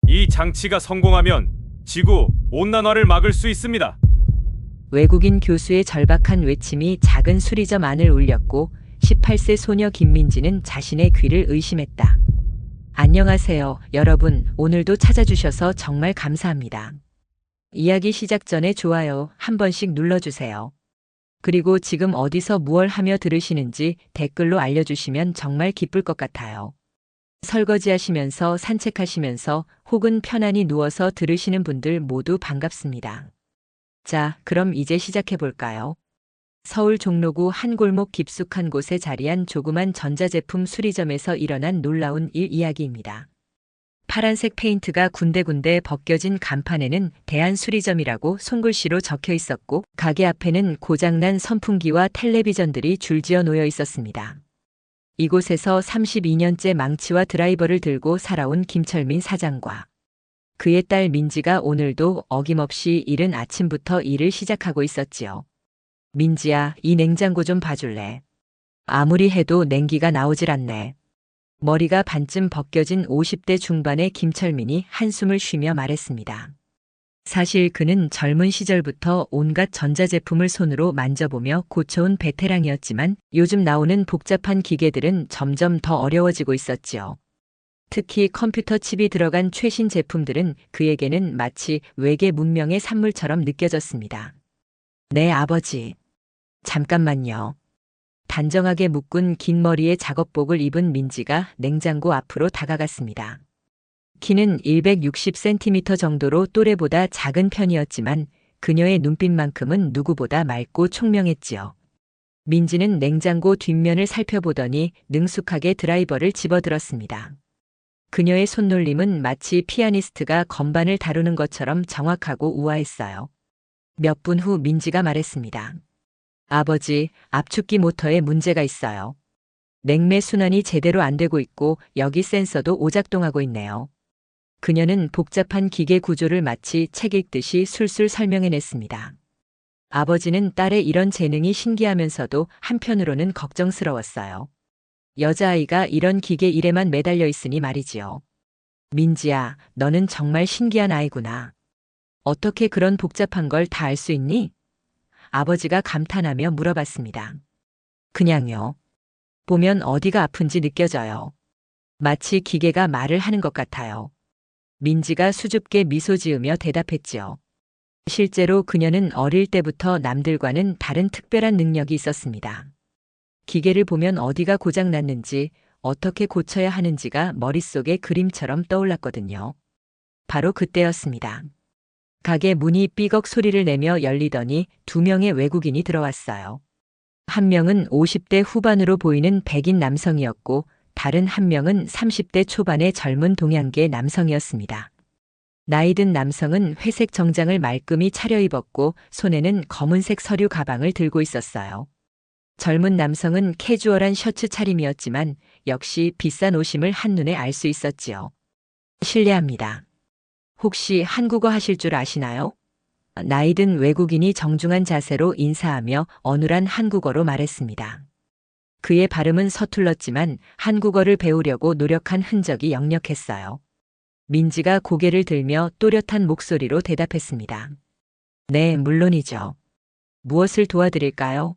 이 장치가 성공하면 지구 온난화를 막을 수 있습니다. 외국인 교수의 절박한 외침이 작은 수리점 안을 울렸고 18세 소녀 김민지는 자신의 귀를 의심했다. 안녕하세요, 여러분. 오늘도 찾아주셔서 정말 감사합니다. 이야기 시작 전에 좋아요 한 번씩 눌러주세요. 그리고 지금 어디서 무얼 하며 들으시는지 댓글로 알려주시면 정말 기쁠 것 같아요. 설거지하시면서 산책하시면서 혹은 편안히 누워서 들으시는 분들 모두 반갑습니다. 자, 그럼 이제 시작해 볼까요? 서울 종로구 한 골목 깊숙한 곳에 자리한 조그만 전자제품 수리점에서 일어난 놀라운 일 이야기입니다. 파란색 페인트가 군데군데 벗겨진 간판에는 대한수리점이라고 손글씨로 적혀 있었고, 가게 앞에는 고장난 선풍기와 텔레비전들이 줄지어 놓여 있었습니다. 이곳에서 32년째 망치와 드라이버를 들고 살아온 김철민 사장과 그의 딸 민지가 오늘도 어김없이 이른 아침부터 일을 시작하고 있었지요. 민지야, 이 냉장고 좀 봐줄래? 아무리 해도 냉기가 나오질 않네. 머리가 반쯤 벗겨진 50대 중반의 김철민이 한숨을 쉬며 말했습니다. 사실 그는 젊은 시절부터 온갖 전자제품을 손으로 만져보며 고쳐온 베테랑이었지만 요즘 나오는 복잡한 기계들은 점점 더 어려워지고 있었지요. 특히 컴퓨터 칩이 들어간 최신 제품들은 그에게는 마치 외계 문명의 산물처럼 느껴졌습니다. 네, 아버지. 잠깐만요. 단정하게 묶은 긴 머리에 작업복을 입은 민지가 냉장고 앞으로 다가갔습니다. 키는 160cm 정도로 또래보다 작은 편이었지만 그녀의 눈빛만큼은 누구보다 맑고 총명했지요. 민지는 냉장고 뒷면을 살펴보더니 능숙하게 드라이버를 집어들었습니다. 그녀의 손놀림은 마치 피아니스트가 건반을 다루는 것처럼 정확하고 우아했어요. 몇 분 후 민지가 말했습니다. 아버지, 압축기 모터에 문제가 있어요. 냉매 순환이 제대로 안 되고 있고 여기 센서도 오작동하고 있네요. 그녀는 복잡한 기계 구조를 마치 책 읽듯이 술술 설명해냈습니다. 아버지는 딸의 이런 재능이 신기하면서도 한편으로는 걱정스러웠어요. 여자아이가 이런 기계 일에만 매달려 있으니 말이지요. 민지야, 너는 정말 신기한 아이구나. 어떻게 그런 복잡한 걸 다 알 수 있니? 아버지가 감탄하며 물어봤습니다. 그냥요. 보면 어디가 아픈지 느껴져요. 마치 기계가 말을 하는 것 같아요. 민지가 수줍게 미소 지으며 대답했지요. 실제로 그녀는 어릴 때부터 남들과는 다른 특별한 능력이 있었습니다. 기계를 보면 어디가 고장났는지, 어떻게 고쳐야 하는지가 머릿속에 그림처럼 떠올랐거든요. 바로 그때였습니다. 가게 문이 삐걱 소리를 내며 열리더니 2명의 외국인이 들어왔어요. 한 명은 50대 후반으로 보이는 백인 남성이었고 다른 한 명은 30대 초반의 젊은 동양계 남성이었습니다. 나이든 남성은 회색 정장을 말끔히 차려입었고 손에는 검은색 서류 가방을 들고 있었어요. 젊은 남성은 캐주얼한 셔츠 차림이었지만 역시 비싼 옷임을 한눈에 알 수 있었지요. 실례합니다. 혹시 한국어 하실 줄 아시나요? 나이든 외국인이 정중한 자세로 인사하며 어눌한 한국어로 말했습니다. 그의 발음은 서툴렀지만 한국어를 배우려고 노력한 흔적이 역력했어요. 민지가 고개를 들며 또렷한 목소리로 대답했습니다. 네, 물론이죠. 무엇을 도와드릴까요?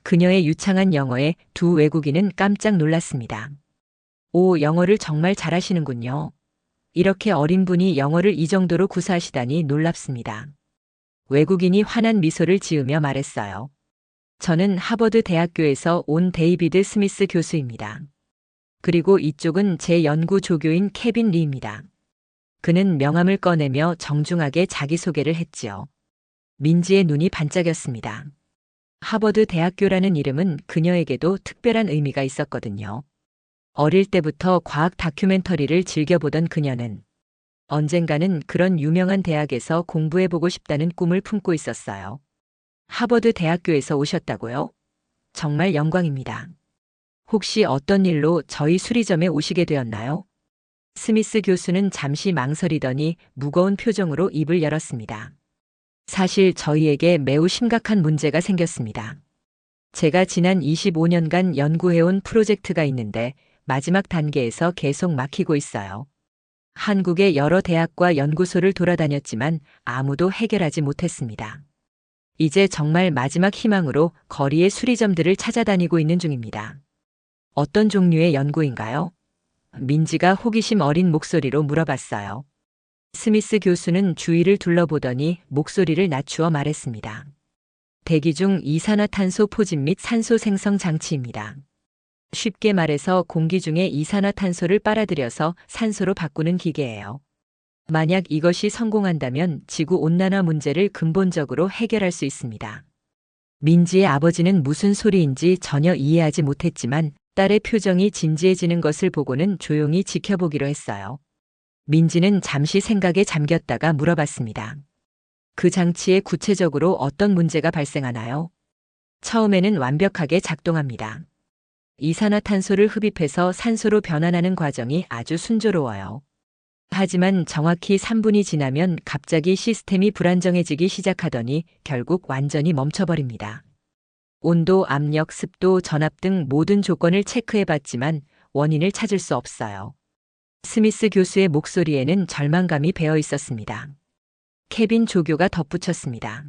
그녀의 유창한 영어에 두 외국인은 깜짝 놀랐습니다. 오, 영어를 정말 잘하시는군요. 이렇게 어린 분이 영어를 이 정도로 구사하시다니 놀랍습니다. 외국인이 환한 미소를 지으며 말했어요. 저는 하버드 대학교에서 온 데이비드 스미스 교수입니다. 그리고 이쪽은 제 연구 조교인 케빈 리입니다. 그는 명함을 꺼내며 정중하게 자기소개를 했지요. 민지의 눈이 반짝였습니다. 하버드 대학교라는 이름은 그녀에게도 특별한 의미가 있었거든요. 어릴 때부터 과학 다큐멘터리를 즐겨보던 그녀는 언젠가는 그런 유명한 대학에서 공부해보고 싶다는 꿈을 품고 있었어요. 하버드 대학교에서 오셨다고요? 정말 영광입니다. 혹시 어떤 일로 저희 수리점에 오시게 되었나요? 스미스 교수는 잠시 망설이더니 무거운 표정으로 입을 열었습니다. 사실 저희에게 매우 심각한 문제가 생겼습니다. 제가 지난 25년간 연구해온 프로젝트가 있는데 마지막 단계에서 계속 막히고 있어요. 한국의 여러 대학과 연구소를 돌아다녔지만 아무도 해결하지 못했습니다. 이제 정말 마지막 희망으로 거리의 수리점들을 찾아다니고 있는 중입니다. 어떤 종류의 연구인가요? 민지가 호기심 어린 목소리로 물어봤어요. 스미스 교수는 주위를 둘러보더니 목소리를 낮추어 말했습니다. 대기 중 이산화탄소 포집 및 산소 생성 장치입니다. 쉽게 말해서 공기 중에 이산화탄소를 빨아들여서 산소로 바꾸는 기계예요. 만약 이것이 성공한다면 지구 온난화 문제를 근본적으로 해결할 수 있습니다. 민지의 아버지는 무슨 소리인지 전혀 이해하지 못했지만 딸의 표정이 진지해지는 것을 보고는 조용히 지켜보기로 했어요. 민지는 잠시 생각에 잠겼다가 물어봤습니다. 그 장치에 구체적으로 어떤 문제가 발생하나요? 처음에는 완벽하게 작동합니다. 이산화탄소를 흡입해서 산소로 변환하는 과정이 아주 순조로워요. 하지만 정확히 3분이 지나면 갑자기 시스템이 불안정해지기 시작하더니 결국 완전히 멈춰버립니다. 온도, 압력, 습도, 전압 등 모든 조건을 체크해봤지만 원인을 찾을 수 없어요. 스미스 교수의 목소리에는 절망감이 배어 있었습니다. 케빈 조교가 덧붙였습니다.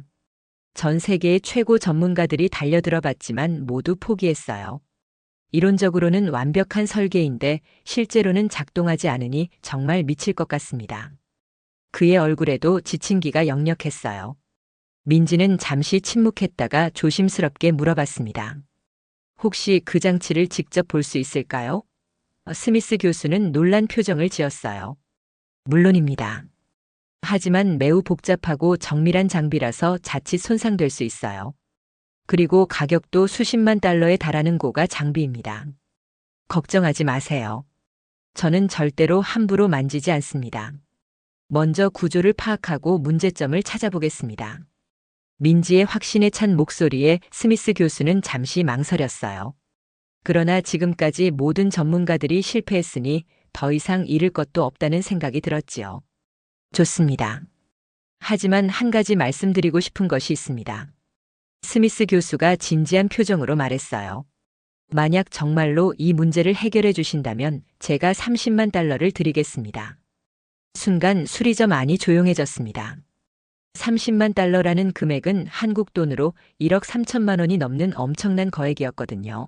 전 세계의 최고 전문가들이 달려들어봤지만 모두 포기했어요. 이론적으로는 완벽한 설계인데 실제로는 작동하지 않으니 정말 미칠 것 같습니다. 그의 얼굴에도 지친기가 역력했어요. 민지는 잠시 침묵했다가 조심스럽게 물어봤습니다. 혹시 그 장치를 직접 볼 수 있을까요? 스미스 교수는 놀란 표정을 지었어요. 물론입니다. 하지만 매우 복잡하고 정밀한 장비라서 자칫 손상될 수 있어요. 그리고 가격도 수십만 달러에 달하는 고가 장비입니다. 걱정하지 마세요. 저는 절대로 함부로 만지지 않습니다. 먼저 구조를 파악하고 문제점을 찾아보겠습니다. 민지의 확신에 찬 목소리에 스미스 교수는 잠시 망설였어요. 그러나 지금까지 모든 전문가들이 실패했으니 더 이상 잃을 것도 없다는 생각이 들었지요. 좋습니다. 하지만 한 가지 말씀드리고 싶은 것이 있습니다. 스미스 교수가 진지한 표정으로 말했어요. 만약 정말로 이 문제를 해결해 주신다면 제가 30만 달러를 드리겠습니다. 순간 수리점 안이 조용해졌습니다. 30만 달러라는 금액은 한국 돈으로 1억 3천만 원이 넘는 엄청난 거액이었거든요.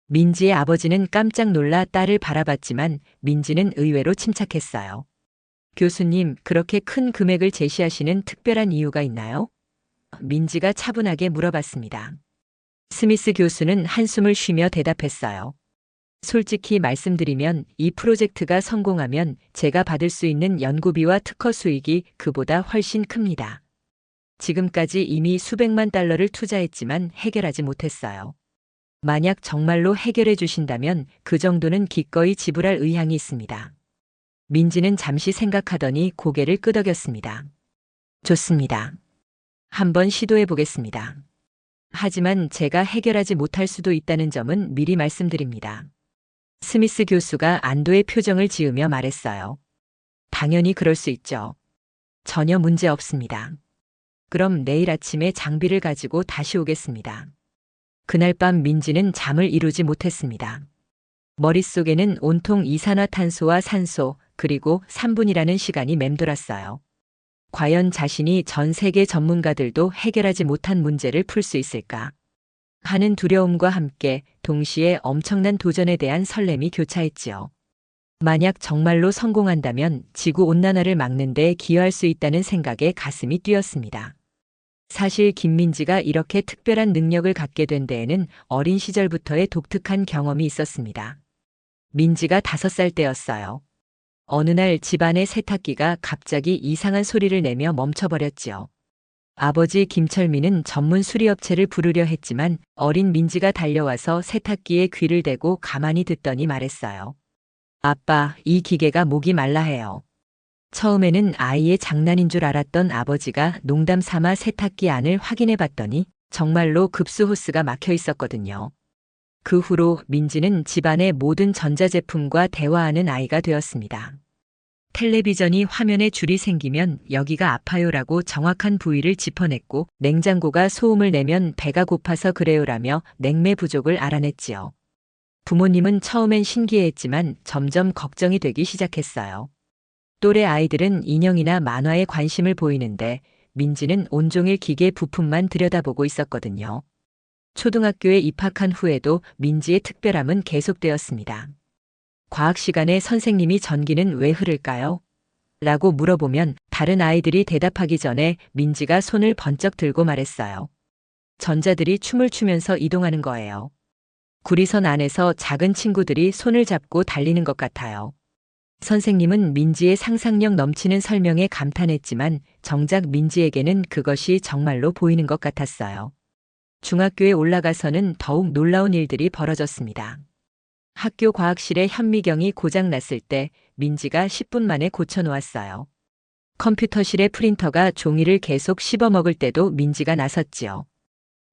민지의 아버지는 깜짝 놀라 딸을 바라봤지만 민지는 의외로 침착했어요. 교수님, 그렇게 큰 금액을 제시하시는 특별한 이유가 있나요? 민지가 차분하게 물어봤습니다. 스미스 교수는 한숨을 쉬며 대답했어요. 솔직히 말씀드리면 이 프로젝트가 성공하면 제가 받을 수 있는 연구비와 특허 수익이 그보다 훨씬 큽니다. 지금까지 이미 수백만 달러를 투자했지만 해결하지 못했어요. 만약 정말로 해결해 주신다면 그 정도는 기꺼이 지불할 의향이 있습니다. 민지는 잠시 생각하더니 고개를 끄덕였습니다. 좋습니다. 한번 시도해 보겠습니다. 하지만 제가 해결하지 못할 수도 있다는 점은 미리 말씀드립니다. 스미스 교수가 안도의 표정을 지으며 말했어요. 당연히 그럴 수 있죠. 전혀 문제 없습니다. 그럼 내일 아침에 장비를 가지고 다시 오겠습니다. 그날 밤 민지는 잠을 이루지 못했습니다. 머릿속에는 온통 이산화탄소와 산소, 그리고 3분이라는 시간이 맴돌았어요. 과연 자신이 전 세계 전문가들도 해결하지 못한 문제를 풀 수 있을까? 하는 두려움과 함께 동시에 엄청난 도전에 대한 설렘이 교차했지요. 만약 정말로 성공한다면 지구 온난화를 막는 데 기여할 수 있다는 생각에 가슴이 뛰었습니다. 사실 김민지가 이렇게 특별한 능력을 갖게 된 데에는 어린 시절부터의 독특한 경험이 있었습니다. 민지가 5살 때였어요. 어느 날 집안의 세탁기가 갑자기 이상한 소리를 내며 멈춰버렸지요. 아버지 김철민은 전문 수리업체를 부르려 했지만 어린 민지가 달려와서 세탁기에 귀를 대고 가만히 듣더니 말했어요. 아빠, 이 기계가 목이 말라 해요. 처음에는 아이의 장난인 줄 알았던 아버지가 농담 삼아 세탁기 안을 확인해 봤더니 정말로 급수 호스가 막혀 있었거든요. 그 후로 민지는 집안의 모든 전자제품과 대화하는 아이가 되었습니다. 텔레비전이 화면에 줄이 생기면 여기가 아파요라고 정확한 부위를 짚어냈고 냉장고가 소음을 내면 배가 고파서 그래요라며 냉매 부족을 알아냈지요. 부모님은 처음엔 신기해했지만 점점 걱정이 되기 시작했어요. 또래 아이들은 인형이나 만화에 관심을 보이는데 민지는 온종일 기계 부품만 들여다보고 있었거든요. 초등학교에 입학한 후에도 민지의 특별함은 계속되었습니다. 과학 시간에 선생님이 전기는 왜 흐를까요? 라고 물어보면 다른 아이들이 대답하기 전에 민지가 손을 번쩍 들고 말했어요. 전자들이 춤을 추면서 이동하는 거예요. 구리선 안에서 작은 친구들이 손을 잡고 달리는 것 같아요. 선생님은 민지의 상상력 넘치는 설명에 감탄했지만 정작 민지에게는 그것이 정말로 보이는 것 같았어요. 중학교에 올라가서는 더욱 놀라운 일들이 벌어졌습니다. 학교 과학실에 현미경이 고장났을 때 민지가 10분 만에 고쳐놓았어요. 컴퓨터실의 프린터가 종이를 계속 씹어먹을 때도 민지가 나섰지요.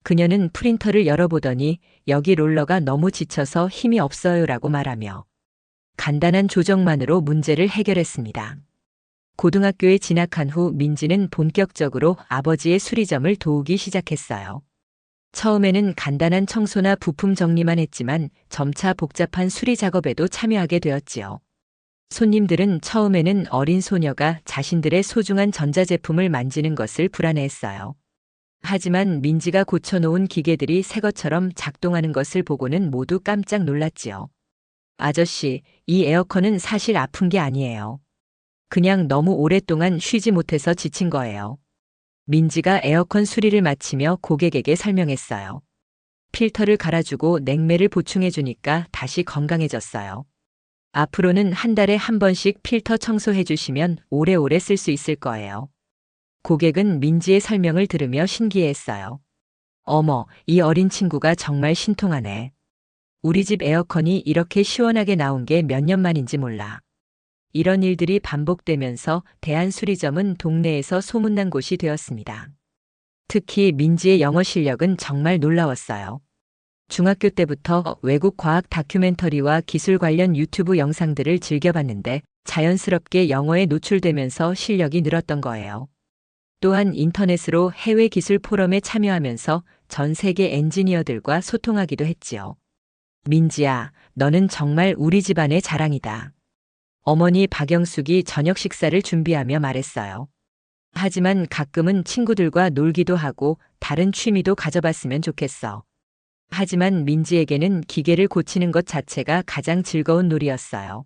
그녀는 프린터를 열어보더니 여기 롤러가 너무 지쳐서 힘이 없어요라고 말하며 간단한 조정만으로 문제를 해결했습니다. 고등학교에 진학한 후 민지는 본격적으로 아버지의 수리점을 도우기 시작했어요. 처음에는 간단한 청소나 부품 정리만 했지만 점차 복잡한 수리 작업에도 참여하게 되었지요. 손님들은 처음에는 어린 소녀가 자신들의 소중한 전자제품을 만지는 것을 불안해했어요. 하지만 민지가 고쳐놓은 기계들이 새 것처럼 작동하는 것을 보고는 모두 깜짝 놀랐지요. 아저씨, 이 에어컨은 사실 아픈 게 아니에요. 그냥 너무 오랫동안 쉬지 못해서 지친 거예요. 민지가 에어컨 수리를 마치며 고객에게 설명했어요. 필터를 갈아주고 냉매를 보충해주니까 다시 건강해졌어요. 앞으로는 한 달에 한 번씩 필터 청소해주시면 오래오래 쓸 수 있을 거예요. 고객은 민지의 설명을 들으며 신기해했어요. 어머, 이 어린 친구가 정말 신통하네. 우리 집 에어컨이 이렇게 시원하게 나온 게 몇 년 만인지 몰라. 이런 일들이 반복되면서 대한수리점은 동네에서 소문난 곳이 되었습니다. 특히 민지의 영어 실력은 정말 놀라웠어요. 중학교 때부터 외국 과학 다큐멘터리와 기술 관련 유튜브 영상들을 즐겨봤는데 자연스럽게 영어에 노출되면서 실력이 늘었던 거예요. 또한 인터넷으로 해외 기술 포럼에 참여하면서 전 세계 엔지니어들과 소통하기도 했지요. 민지야, 너는 정말 우리 집안의 자랑이다. 어머니 박영숙이 저녁 식사를 준비하며 말했어요. 하지만 가끔은 친구들과 놀기도 하고 다른 취미도 가져봤으면 좋겠어. 하지만 민지에게는 기계를 고치는 것 자체가 가장 즐거운 놀이였어요.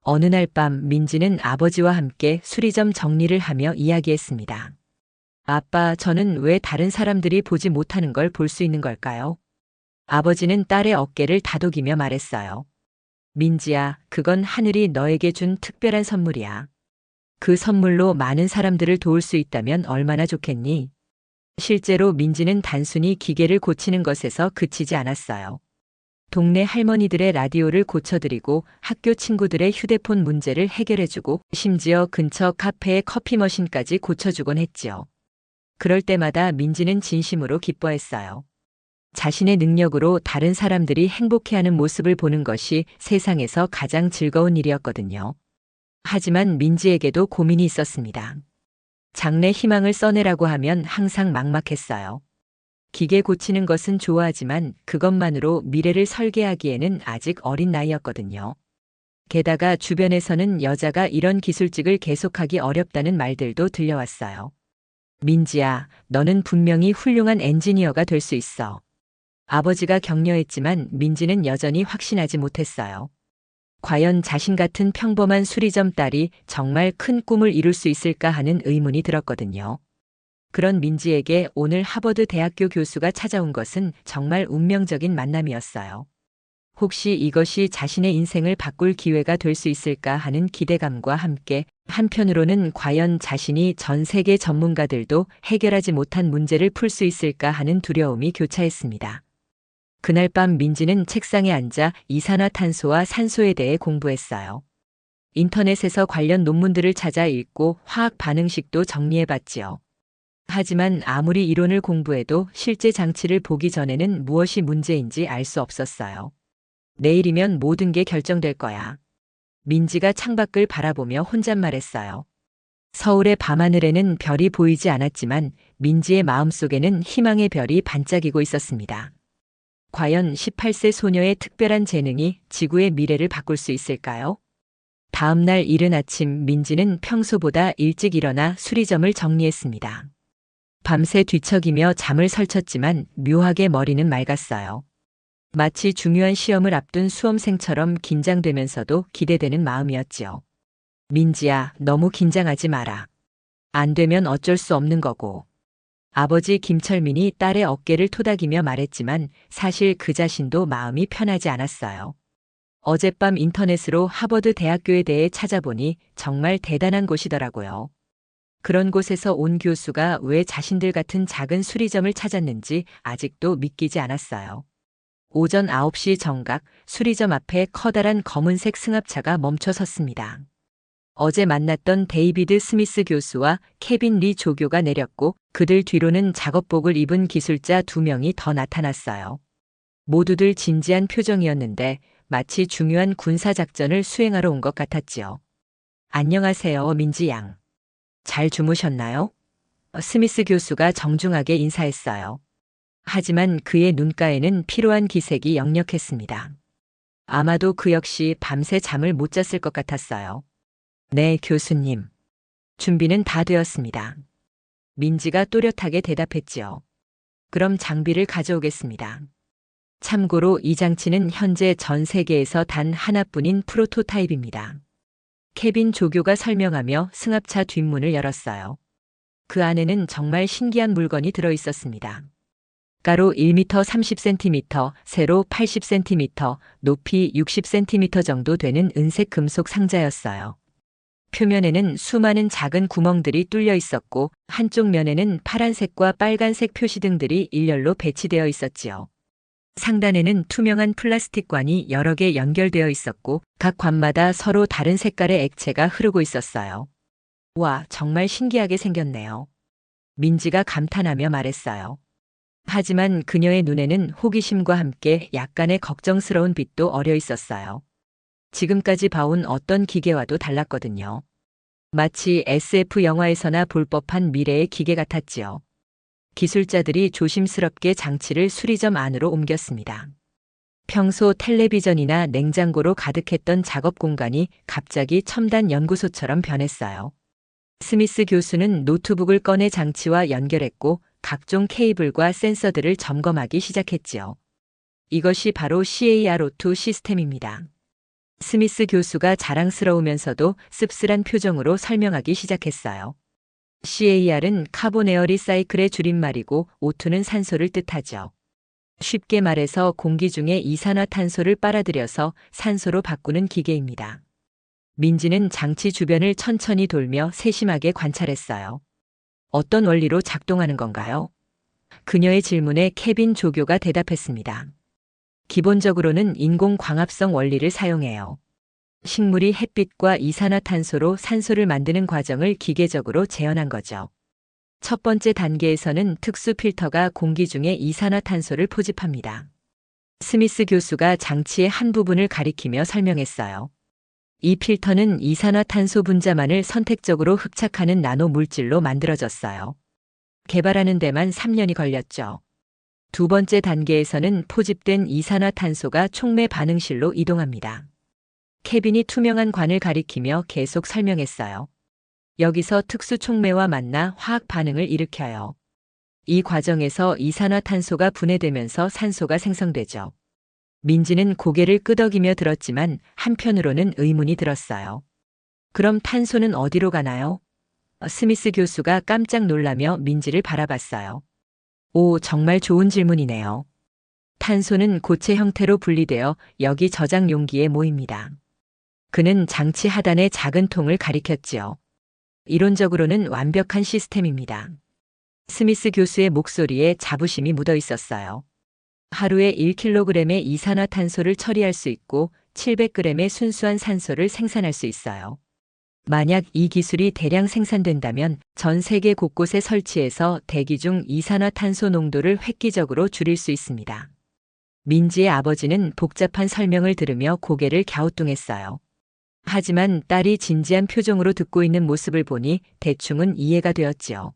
어느 날 밤 민지는 아버지와 함께 수리점 정리를 하며 이야기했습니다. 아빠, 저는 왜 다른 사람들이 보지 못하는 걸 볼 수 있는 걸까요? 아버지는 딸의 어깨를 다독이며 말했어요. 민지야, 그건 하늘이 너에게 준 특별한 선물이야. 그 선물로 많은 사람들을 도울 수 있다면 얼마나 좋겠니? 실제로 민지는 단순히 기계를 고치는 것에서 그치지 않았어요. 동네 할머니들의 라디오를 고쳐드리고 학교 친구들의 휴대폰 문제를 해결해주고 심지어 근처 카페의 커피 머신까지 고쳐주곤 했지요. 그럴 때마다 민지는 진심으로 기뻐했어요. 자신의 능력으로 다른 사람들이 행복해하는 모습을 보는 것이 세상에서 가장 즐거운 일이었거든요. 하지만 민지에게도 고민이 있었습니다. 장래 희망을 써내라고 하면 항상 막막했어요. 기계 고치는 것은 좋아하지만 그것만으로 미래를 설계하기에는 아직 어린 나이였거든요. 게다가 주변에서는 여자가 이런 기술직을 계속하기 어렵다는 말들도 들려왔어요. 민지야, 너는 분명히 훌륭한 엔지니어가 될 수 있어. 아버지가 격려했지만 민지는 여전히 확신하지 못했어요. 과연 자신 같은 평범한 수리점 딸이 정말 큰 꿈을 이룰 수 있을까 하는 의문이 들었거든요. 그런 민지에게 오늘 하버드 대학교 교수가 찾아온 것은 정말 운명적인 만남이었어요. 혹시 이것이 자신의 인생을 바꿀 기회가 될 수 있을까 하는 기대감과 함께 한편으로는 과연 자신이 전 세계 전문가들도 해결하지 못한 문제를 풀 수 있을까 하는 두려움이 교차했습니다. 그날 밤 민지는 책상에 앉아 이산화탄소와 산소에 대해 공부했어요. 인터넷에서 관련 논문들을 찾아 읽고 화학 반응식도 정리해봤지요. 하지만 아무리 이론을 공부해도 실제 장치를 보기 전에는 무엇이 문제인지 알 수 없었어요. 내일이면 모든 게 결정될 거야. 민지가 창밖을 바라보며 혼잣말했어요. 서울의 밤하늘에는 별이 보이지 않았지만 민지의 마음속에는 희망의 별이 반짝이고 있었습니다. 과연 18세 소녀의 특별한 재능이 지구의 미래를 바꿀 수 있을까요? 다음 날 이른 아침 민지는 평소보다 일찍 일어나 수리점을 정리했습니다. 밤새 뒤척이며 잠을 설쳤지만 묘하게 머리는 맑았어요. 마치 중요한 시험을 앞둔 수험생처럼 긴장되면서도 기대되는 마음이었지요. 민지야, 너무 긴장하지 마라. 안 되면 어쩔 수 없는 거고. 아버지 김철민이 딸의 어깨를 토닥이며 말했지만 사실 그 자신도 마음이 편하지 않았어요. 어젯밤 인터넷으로 하버드 대학교에 대해 찾아보니 정말 대단한 곳이더라고요. 그런 곳에서 온 교수가 왜 자신들 같은 작은 수리점을 찾았는지 아직도 믿기지 않았어요. 오전 9시 정각 수리점 앞에 커다란 검은색 승합차가 멈춰 섰습니다. 어제 만났던 데이비드 스미스 교수와 케빈 리 조교가 내렸고 그들 뒤로는 작업복을 입은 기술자 2명이 더 나타났어요. 모두들 진지한 표정이었는데 마치 중요한 군사작전을 수행하러 온 것 같았지요. 안녕하세요, 민지 양. 잘 주무셨나요? 스미스 교수가 정중하게 인사했어요. 하지만 그의 눈가에는 피로한 기색이 역력했습니다. 아마도 그 역시 밤새 잠을 못 잤을 것 같았어요. 네, 교수님. 준비는 다 되었습니다. 민지가 또렷하게 대답했지요. 그럼 장비를 가져오겠습니다. 참고로 이 장치는 현재 전 세계에서 단 하나뿐인 프로토타입입니다. 케빈 조교가 설명하며 승합차 뒷문을 열었어요. 그 안에는 정말 신기한 물건이 들어 있었습니다. 가로 1m 30cm, 세로 80cm, 높이 60cm 정도 되는 은색 금속 상자였어요. 표면에는 수많은 작은 구멍들이 뚫려 있었고 한쪽 면에는 파란색과 빨간색 표시등들이 일렬로 배치되어 있었지요. 상단에는 투명한 플라스틱 관이 여러 개 연결되어 있었고 각 관마다 서로 다른 색깔의 액체가 흐르고 있었어요. 와, 정말 신기하게 생겼네요. 민지가 감탄하며 말했어요. 하지만 그녀의 눈에는 호기심과 함께 약간의 걱정스러운 빛도 어려 있었어요. 지금까지 봐온 어떤 기계와도 달랐거든요. 마치 SF 영화에서나 볼 법한 미래의 기계 같았지요. 기술자들이 조심스럽게 장치를 수리점 안으로 옮겼습니다. 평소 텔레비전이나 냉장고로 가득했던 작업 공간이 갑자기 첨단 연구소처럼 변했어요. 스미스 교수는 노트북을 꺼내 장치와 연결했고 각종 케이블과 센서들을 점검하기 시작했지요. 이것이 바로 CARO2 시스템입니다. 스미스 교수가 자랑스러우면서도 씁쓸한 표정으로 설명하기 시작했어요. CAR은 카본 에어 리사이클의 줄임말이고 O2는 산소를 뜻하죠. 쉽게 말해서 공기 중에 이산화탄소를 빨아들여서 산소로 바꾸는 기계입니다. 민지는 장치 주변을 천천히 돌며 세심하게 관찰했어요. 어떤 원리로 작동하는 건가요? 그녀의 질문에 케빈 조교가 대답했습니다. 기본적으로는 인공광합성 원리를 사용해요. 식물이 햇빛과 이산화탄소로 산소를 만드는 과정을 기계적으로 재현한 거죠. 첫 번째 단계에서는 특수 필터가 공기 중에 이산화탄소를 포집합니다. 스미스 교수가 장치의 한 부분을 가리키며 설명했어요. 이 필터는 이산화탄소 분자만을 선택적으로 흡착하는 나노 물질로 만들어졌어요. 개발하는 데만 3년이 걸렸죠. 두 번째 단계에서는 포집된 이산화탄소가 촉매 반응실로 이동합니다. 케빈이 투명한 관을 가리키며 계속 설명했어요. 여기서 특수 촉매와 만나 화학 반응을 일으켜요. 이 과정에서 이산화탄소가 분해되면서 산소가 생성되죠. 민지는 고개를 끄덕이며 들었지만 한편으로는 의문이 들었어요. 그럼 탄소는 어디로 가나요? 스미스 교수가 깜짝 놀라며 민지를 바라봤어요. 오, 정말 좋은 질문이네요. 탄소는 고체 형태로 분리되어 여기 저장 용기에 모입니다. 그는 장치 하단의 작은 통을 가리켰지요. 이론적으로는 완벽한 시스템입니다. 스미스 교수의 목소리에 자부심이 묻어 있었어요. 하루에 1kg의 이산화탄소를 처리할 수 있고 700g의 순수한 산소를 생산할 수 있어요. 만약 이 기술이 대량 생산된다면 전 세계 곳곳에 설치해서 대기 중 이산화탄소 농도를 획기적으로 줄일 수 있습니다. 민지의 아버지는 복잡한 설명을 들으며 고개를 갸우뚱했어요. 하지만 딸이 진지한 표정으로 듣고 있는 모습을 보니 대충은 이해가 되었지요.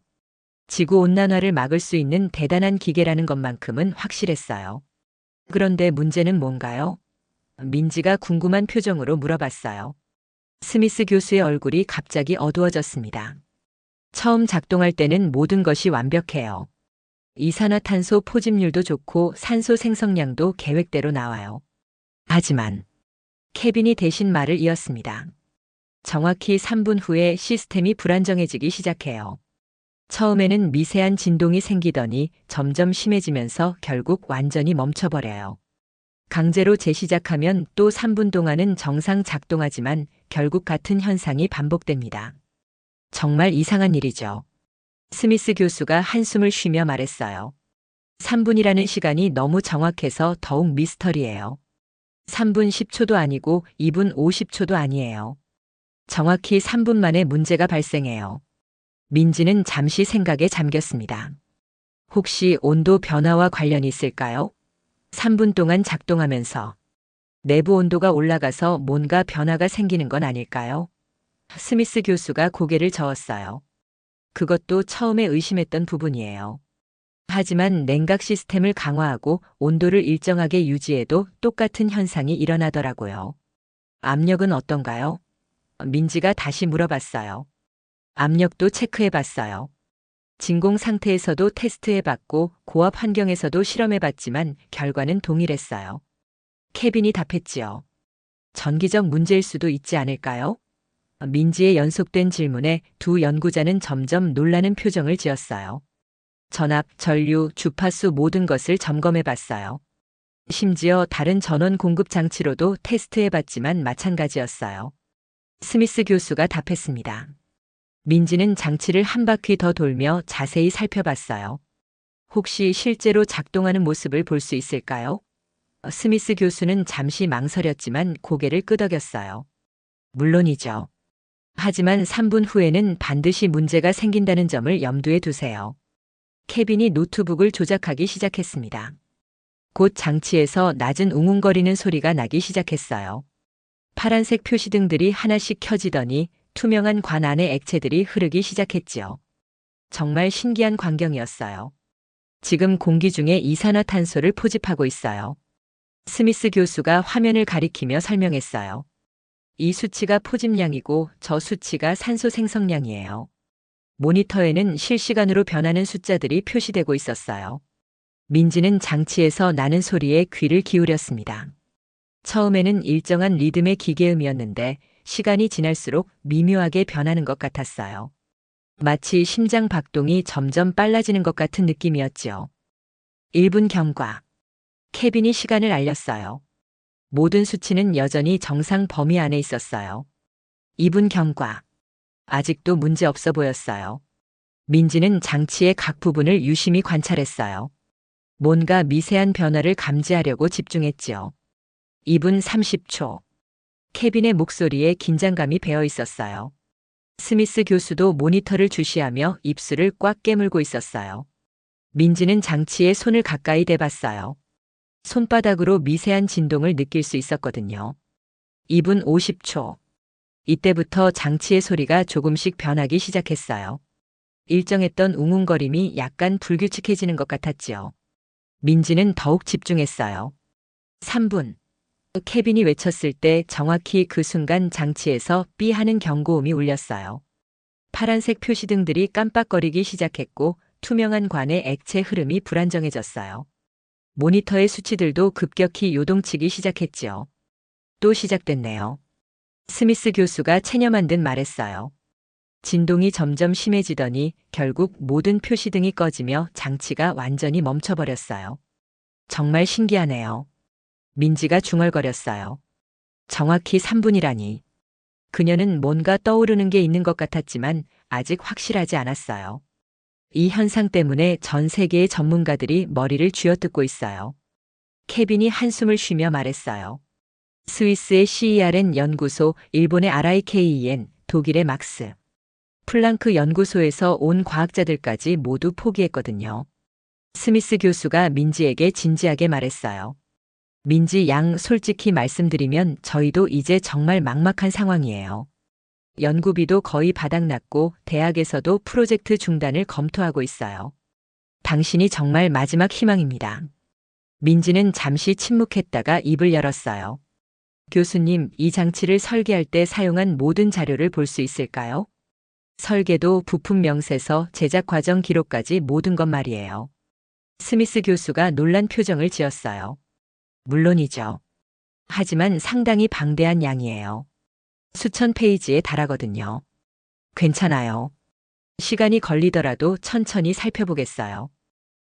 지구온난화를 막을 수 있는 대단한 기계라는 것만큼은 확실했어요. 그런데 문제는 뭔가요? 민지가 궁금한 표정으로 물어봤어요. 스미스 교수의 얼굴이 갑자기 어두워졌습니다. 처음 작동할 때는 모든 것이 완벽해요. 이산화탄소 포집률도 좋고 산소 생성량도 계획대로 나와요. 하지만 케빈이 대신 말을 이었습니다. 정확히 3분 후에 시스템이 불안정해지기 시작해요. 처음에는 미세한 진동이 생기더니 점점 심해지면서 결국 완전히 멈춰버려요. 강제로 재시작하면 또 3분 동안은 정상 작동하지만 결국 같은 현상이 반복됩니다. 정말 이상한 일이죠. 스미스 교수가 한숨을 쉬며 말했어요. 3분이라는 시간이 너무 정확해서 더욱 미스터리예요. 3분 10초도 아니고 2분 50초도 아니에요. 정확히 3분 만에 문제가 발생해요. 민지는 잠시 생각에 잠겼습니다. 혹시 온도 변화와 관련이 있을까요? 3분 동안 작동하면서 내부 온도가 올라가서 뭔가 변화가 생기는 건 아닐까요? 스미스 교수가 고개를 저었어요. 그것도 처음에 의심했던 부분이에요. 하지만 냉각 시스템을 강화하고 온도를 일정하게 유지해도 똑같은 현상이 일어나더라고요. 압력은 어떤가요? 민지가 다시 물어봤어요. 압력도 체크해봤어요. 진공 상태에서도 테스트해봤고 고압 환경에서도 실험해봤지만 결과는 동일했어요. 케빈이 답했지요. 전기적 문제일 수도 있지 않을까요? 민지의 연속된 질문에 두 연구자는 점점 놀라는 표정을 지었어요. 전압, 전류, 주파수 모든 것을 점검해봤어요. 심지어 다른 전원 공급 장치로도 테스트해봤지만 마찬가지였어요. 스미스 교수가 답했습니다. 민지는 장치를 한 바퀴 더 돌며 자세히 살펴봤어요. 혹시 실제로 작동하는 모습을 볼 수 있을까요? 스미스 교수는 잠시 망설였지만 고개를 끄덕였어요. 물론이죠. 하지만 3분 후에는 반드시 문제가 생긴다는 점을 염두에 두세요. 케빈이 노트북을 조작하기 시작했습니다. 곧 장치에서 낮은 웅웅거리는 소리가 나기 시작했어요. 파란색 표시등들이 하나씩 켜지더니 투명한 관 안에 액체들이 흐르기 시작했지요. 정말 신기한 광경이었어요. 지금 공기 중에 이산화탄소를 포집하고 있어요. 스미스 교수가 화면을 가리키며 설명했어요. 이 수치가 포집량이고 저 수치가 산소 생성량이에요. 모니터에는 실시간으로 변하는 숫자들이 표시되고 있었어요. 민지는 장치에서 나는 소리에 귀를 기울였습니다. 처음에는 일정한 리듬의 기계음이었는데 시간이 지날수록 미묘하게 변하는 것 같았어요. 마치 심장 박동이 점점 빨라지는 것 같은 느낌이었지요. 1분 경과. 케빈이 시간을 알렸어요. 모든 수치는 여전히 정상 범위 안에 있었어요. 2분 경과. 아직도 문제 없어 보였어요. 민지는 장치의 각 부분을 유심히 관찰했어요. 뭔가 미세한 변화를 감지하려고 집중했지요. 2분 30초. 케빈의 목소리에 긴장감이 배어 있었어요. 스미스 교수도 모니터를 주시하며 입술을 꽉 깨물고 있었어요. 민지는 장치에 손을 가까이 대봤어요. 손바닥으로 미세한 진동을 느낄 수 있었거든요. 2분 50초. 이때부터 장치의 소리가 조금씩 변하기 시작했어요. 일정했던 웅웅거림이 약간 불규칙해지는 것 같았지요. 민지는 더욱 집중했어요. 3분. 케빈이 외쳤을 때 정확히 그 순간 장치에서 삐 하는 경고음이 울렸어요. 파란색 표시등들이 깜빡거리기 시작했고 투명한 관의 액체 흐름이 불안정해졌어요. 모니터의 수치들도 급격히 요동치기 시작했지요. 또 시작됐네요. 스미스 교수가 체념한 듯 말했어요. 진동이 점점 심해지더니 결국 모든 표시등이 꺼지며 장치가 완전히 멈춰버렸어요. 정말 신기하네요. 민지가 중얼거렸어요. 정확히 3분이라니. 그녀는 뭔가 떠오르는 게 있는 것 같았지만 아직 확실하지 않았어요. 이 현상 때문에 전 세계의 전문가들이 머리를 쥐어뜯고 있어요. 케빈이 한숨을 쉬며 말했어요. 스위스의 CERN 연구소, 일본의 RIKEN, 독일의 막스, 플랑크 연구소에서 온 과학자들까지 모두 포기했거든요. 스미스 교수가 민지에게 진지하게 말했어요. 민지 양 솔직히 말씀드리면 저희도 이제 정말 막막한 상황이에요. 연구비도 거의 바닥났고 대학에서도 프로젝트 중단을 검토하고 있어요. 당신이 정말 마지막 희망입니다. 민지는 잠시 침묵했다가 입을 열었어요. 교수님, 이 장치를 설계할 때 사용한 모든 자료를 볼 수 있을까요? 설계도, 부품 명세서, 제작 과정 기록까지 모든 것 말이에요. 스미스 교수가 놀란 표정을 지었어요. 물론이죠. 하지만 상당히 방대한 양이에요. 수천 페이지에 달하거든요. 괜찮아요. 시간이 걸리더라도 천천히 살펴보겠어요.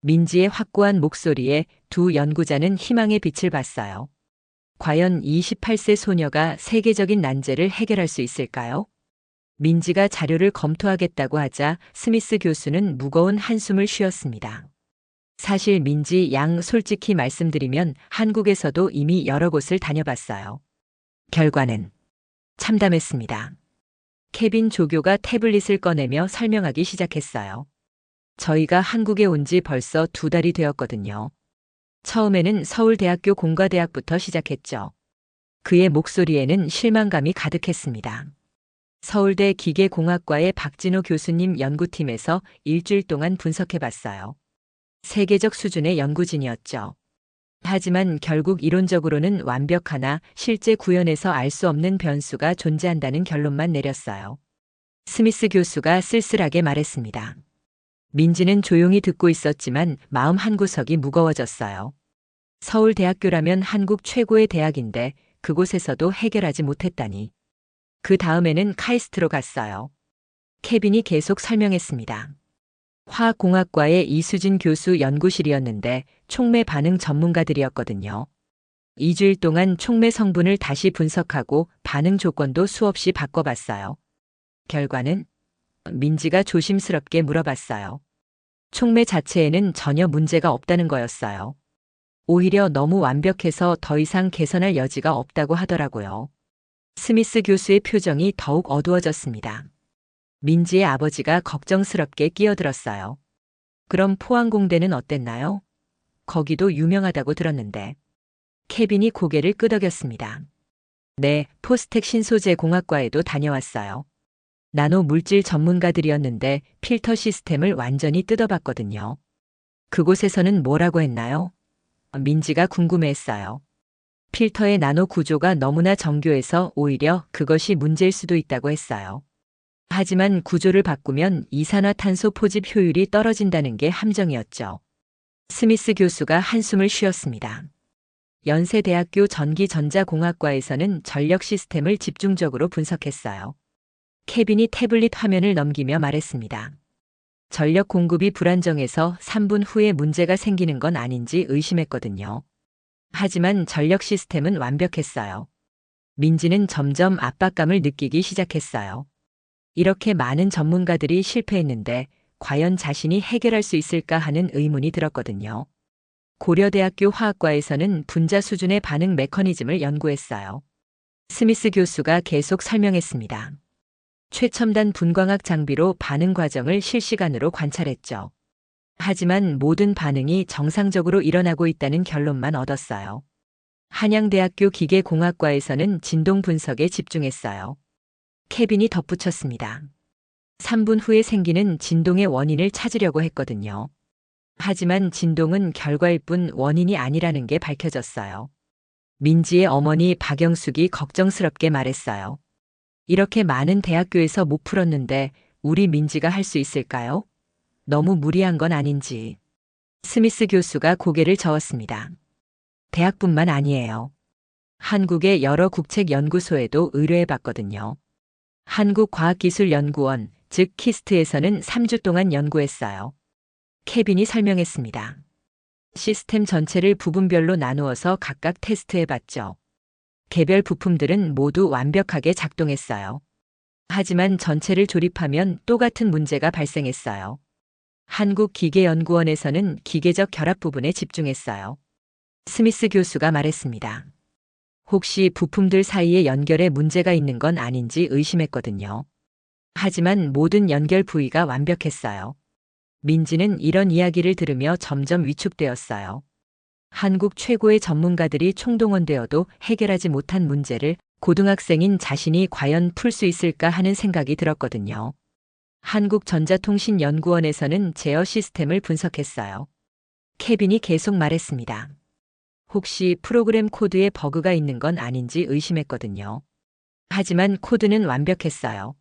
민지의 확고한 목소리에 두 연구자는 희망의 빛을 봤어요. 과연 28세 소녀가 세계적인 난제를 해결할 수 있을까요? 민지가 자료를 검토하겠다고 하자 스미스 교수는 무거운 한숨을 쉬었습니다. 사실 민지 양 솔직히 말씀드리면 한국에서도 이미 여러 곳을 다녀봤어요. 결과는 참담했습니다. 케빈 조교가 태블릿을 꺼내며 설명하기 시작했어요. 저희가 한국에 온 지 벌써 2달이 되었거든요. 처음에는 서울대학교 공과대학부터 시작했죠. 그의 목소리에는 실망감이 가득했습니다. 서울대 기계공학과의 박진호 교수님 연구팀에서 일주일 동안 분석해봤어요. 세계적 수준의 연구진이었죠. 하지만 결국 이론적으로는 완벽하나 실제 구현에서 알 수 없는 변수가 존재한다는 결론만 내렸어요. 스미스 교수가 쓸쓸하게 말했습니다. 민지는 조용히 듣고 있었지만 마음 한구석이 무거워졌어요. 서울대학교라면 한국 최고의 대학인데 그곳에서도 해결하지 못했다니. 그 다음에는 카이스트로 갔어요. 케빈이 계속 설명했습니다. 화학공학과의 이수진 교수 연구실이었는데 촉매 반응 전문가들이었거든요. 2주일 동안 촉매 성분을 다시 분석하고 반응 조건도 수없이 바꿔봤어요. 결과는? 민지가 조심스럽게 물어봤어요. 촉매 자체에는 전혀 문제가 없다는 거였어요. 오히려 너무 완벽해서 더 이상 개선할 여지가 없다고 하더라고요. 스미스 교수의 표정이 더욱 어두워졌습니다. 민지의 아버지가 걱정스럽게 끼어들었어요. 그럼 포항공대는 어땠나요? 거기도 유명하다고 들었는데. 케빈이 고개를 끄덕였습니다. 네, 포스텍 신소재 공학과에도 다녀왔어요. 나노 물질 전문가들이었는데 필터 시스템을 완전히 뜯어봤거든요. 그곳에서는 뭐라고 했나요? 민지가 궁금해했어요. 필터의 나노 구조가 너무나 정교해서 오히려 그것이 문제일 수도 있다고 했어요. 하지만 구조를 바꾸면 이산화탄소 포집 효율이 떨어진다는 게 함정이었죠. 스미스 교수가 한숨을 쉬었습니다. 연세대학교 전기전자공학과에서는 전력 시스템을 집중적으로 분석했어요. 케빈이 태블릿 화면을 넘기며 말했습니다. 전력 공급이 불안정해서 3분 후에 문제가 생기는 건 아닌지 의심했거든요. 하지만 전력 시스템은 완벽했어요. 민지는 점점 압박감을 느끼기 시작했어요. 이렇게 많은 전문가들이 실패했는데 과연 자신이 해결할 수 있을까 하는 의문이 들었거든요. 고려대학교 화학과에서는 분자 수준의 반응 메커니즘을 연구했어요. 스미스 교수가 계속 설명했습니다. 최첨단 분광학 장비로 반응 과정을 실시간으로 관찰했죠. 하지만 모든 반응이 정상적으로 일어나고 있다는 결론만 얻었어요. 한양대학교 기계공학과에서는 진동 분석에 집중했어요. 케빈이 덧붙였습니다. 3분 후에 생기는 진동의 원인을 찾으려고 했거든요. 하지만 진동은 결과일 뿐 원인이 아니라는 게 밝혀졌어요. 민지의 어머니 박영숙이 걱정스럽게 말했어요. 이렇게 많은 대학교에서 못 풀었는데 우리 민지가 할 수 있을까요? 너무 무리한 건 아닌지. 스미스 교수가 고개를 저었습니다. 대학뿐만 아니에요. 한국의 여러 국책연구소에도 의뢰해봤거든요. 한국과학기술연구원, 즉 키스트에서는 3주 동안 연구했어요. 케빈이 설명했습니다. 시스템 전체를 부분별로 나누어서 각각 테스트해봤죠. 개별 부품들은 모두 완벽하게 작동했어요. 하지만 전체를 조립하면 또 같은 문제가 발생했어요. 한국기계연구원에서는 기계적 결합 부분에 집중했어요. 스미스 교수가 말했습니다. 혹시 부품들 사이의 연결에 문제가 있는 건 아닌지 의심했거든요. 하지만 모든 연결 부위가 완벽했어요. 민지는 이런 이야기를 들으며 점점 위축되었어요. 한국 최고의 전문가들이 총동원되어도 해결하지 못한 문제를 고등학생인 자신이 과연 풀 수 있을까 하는 생각이 들었거든요. 한국전자통신연구원에서는 제어 시스템을 분석했어요. 케빈이 계속 말했습니다. 혹시 프로그램 코드에 버그가 있는 건 아닌지 의심했거든요. 하지만 코드는 완벽했어요.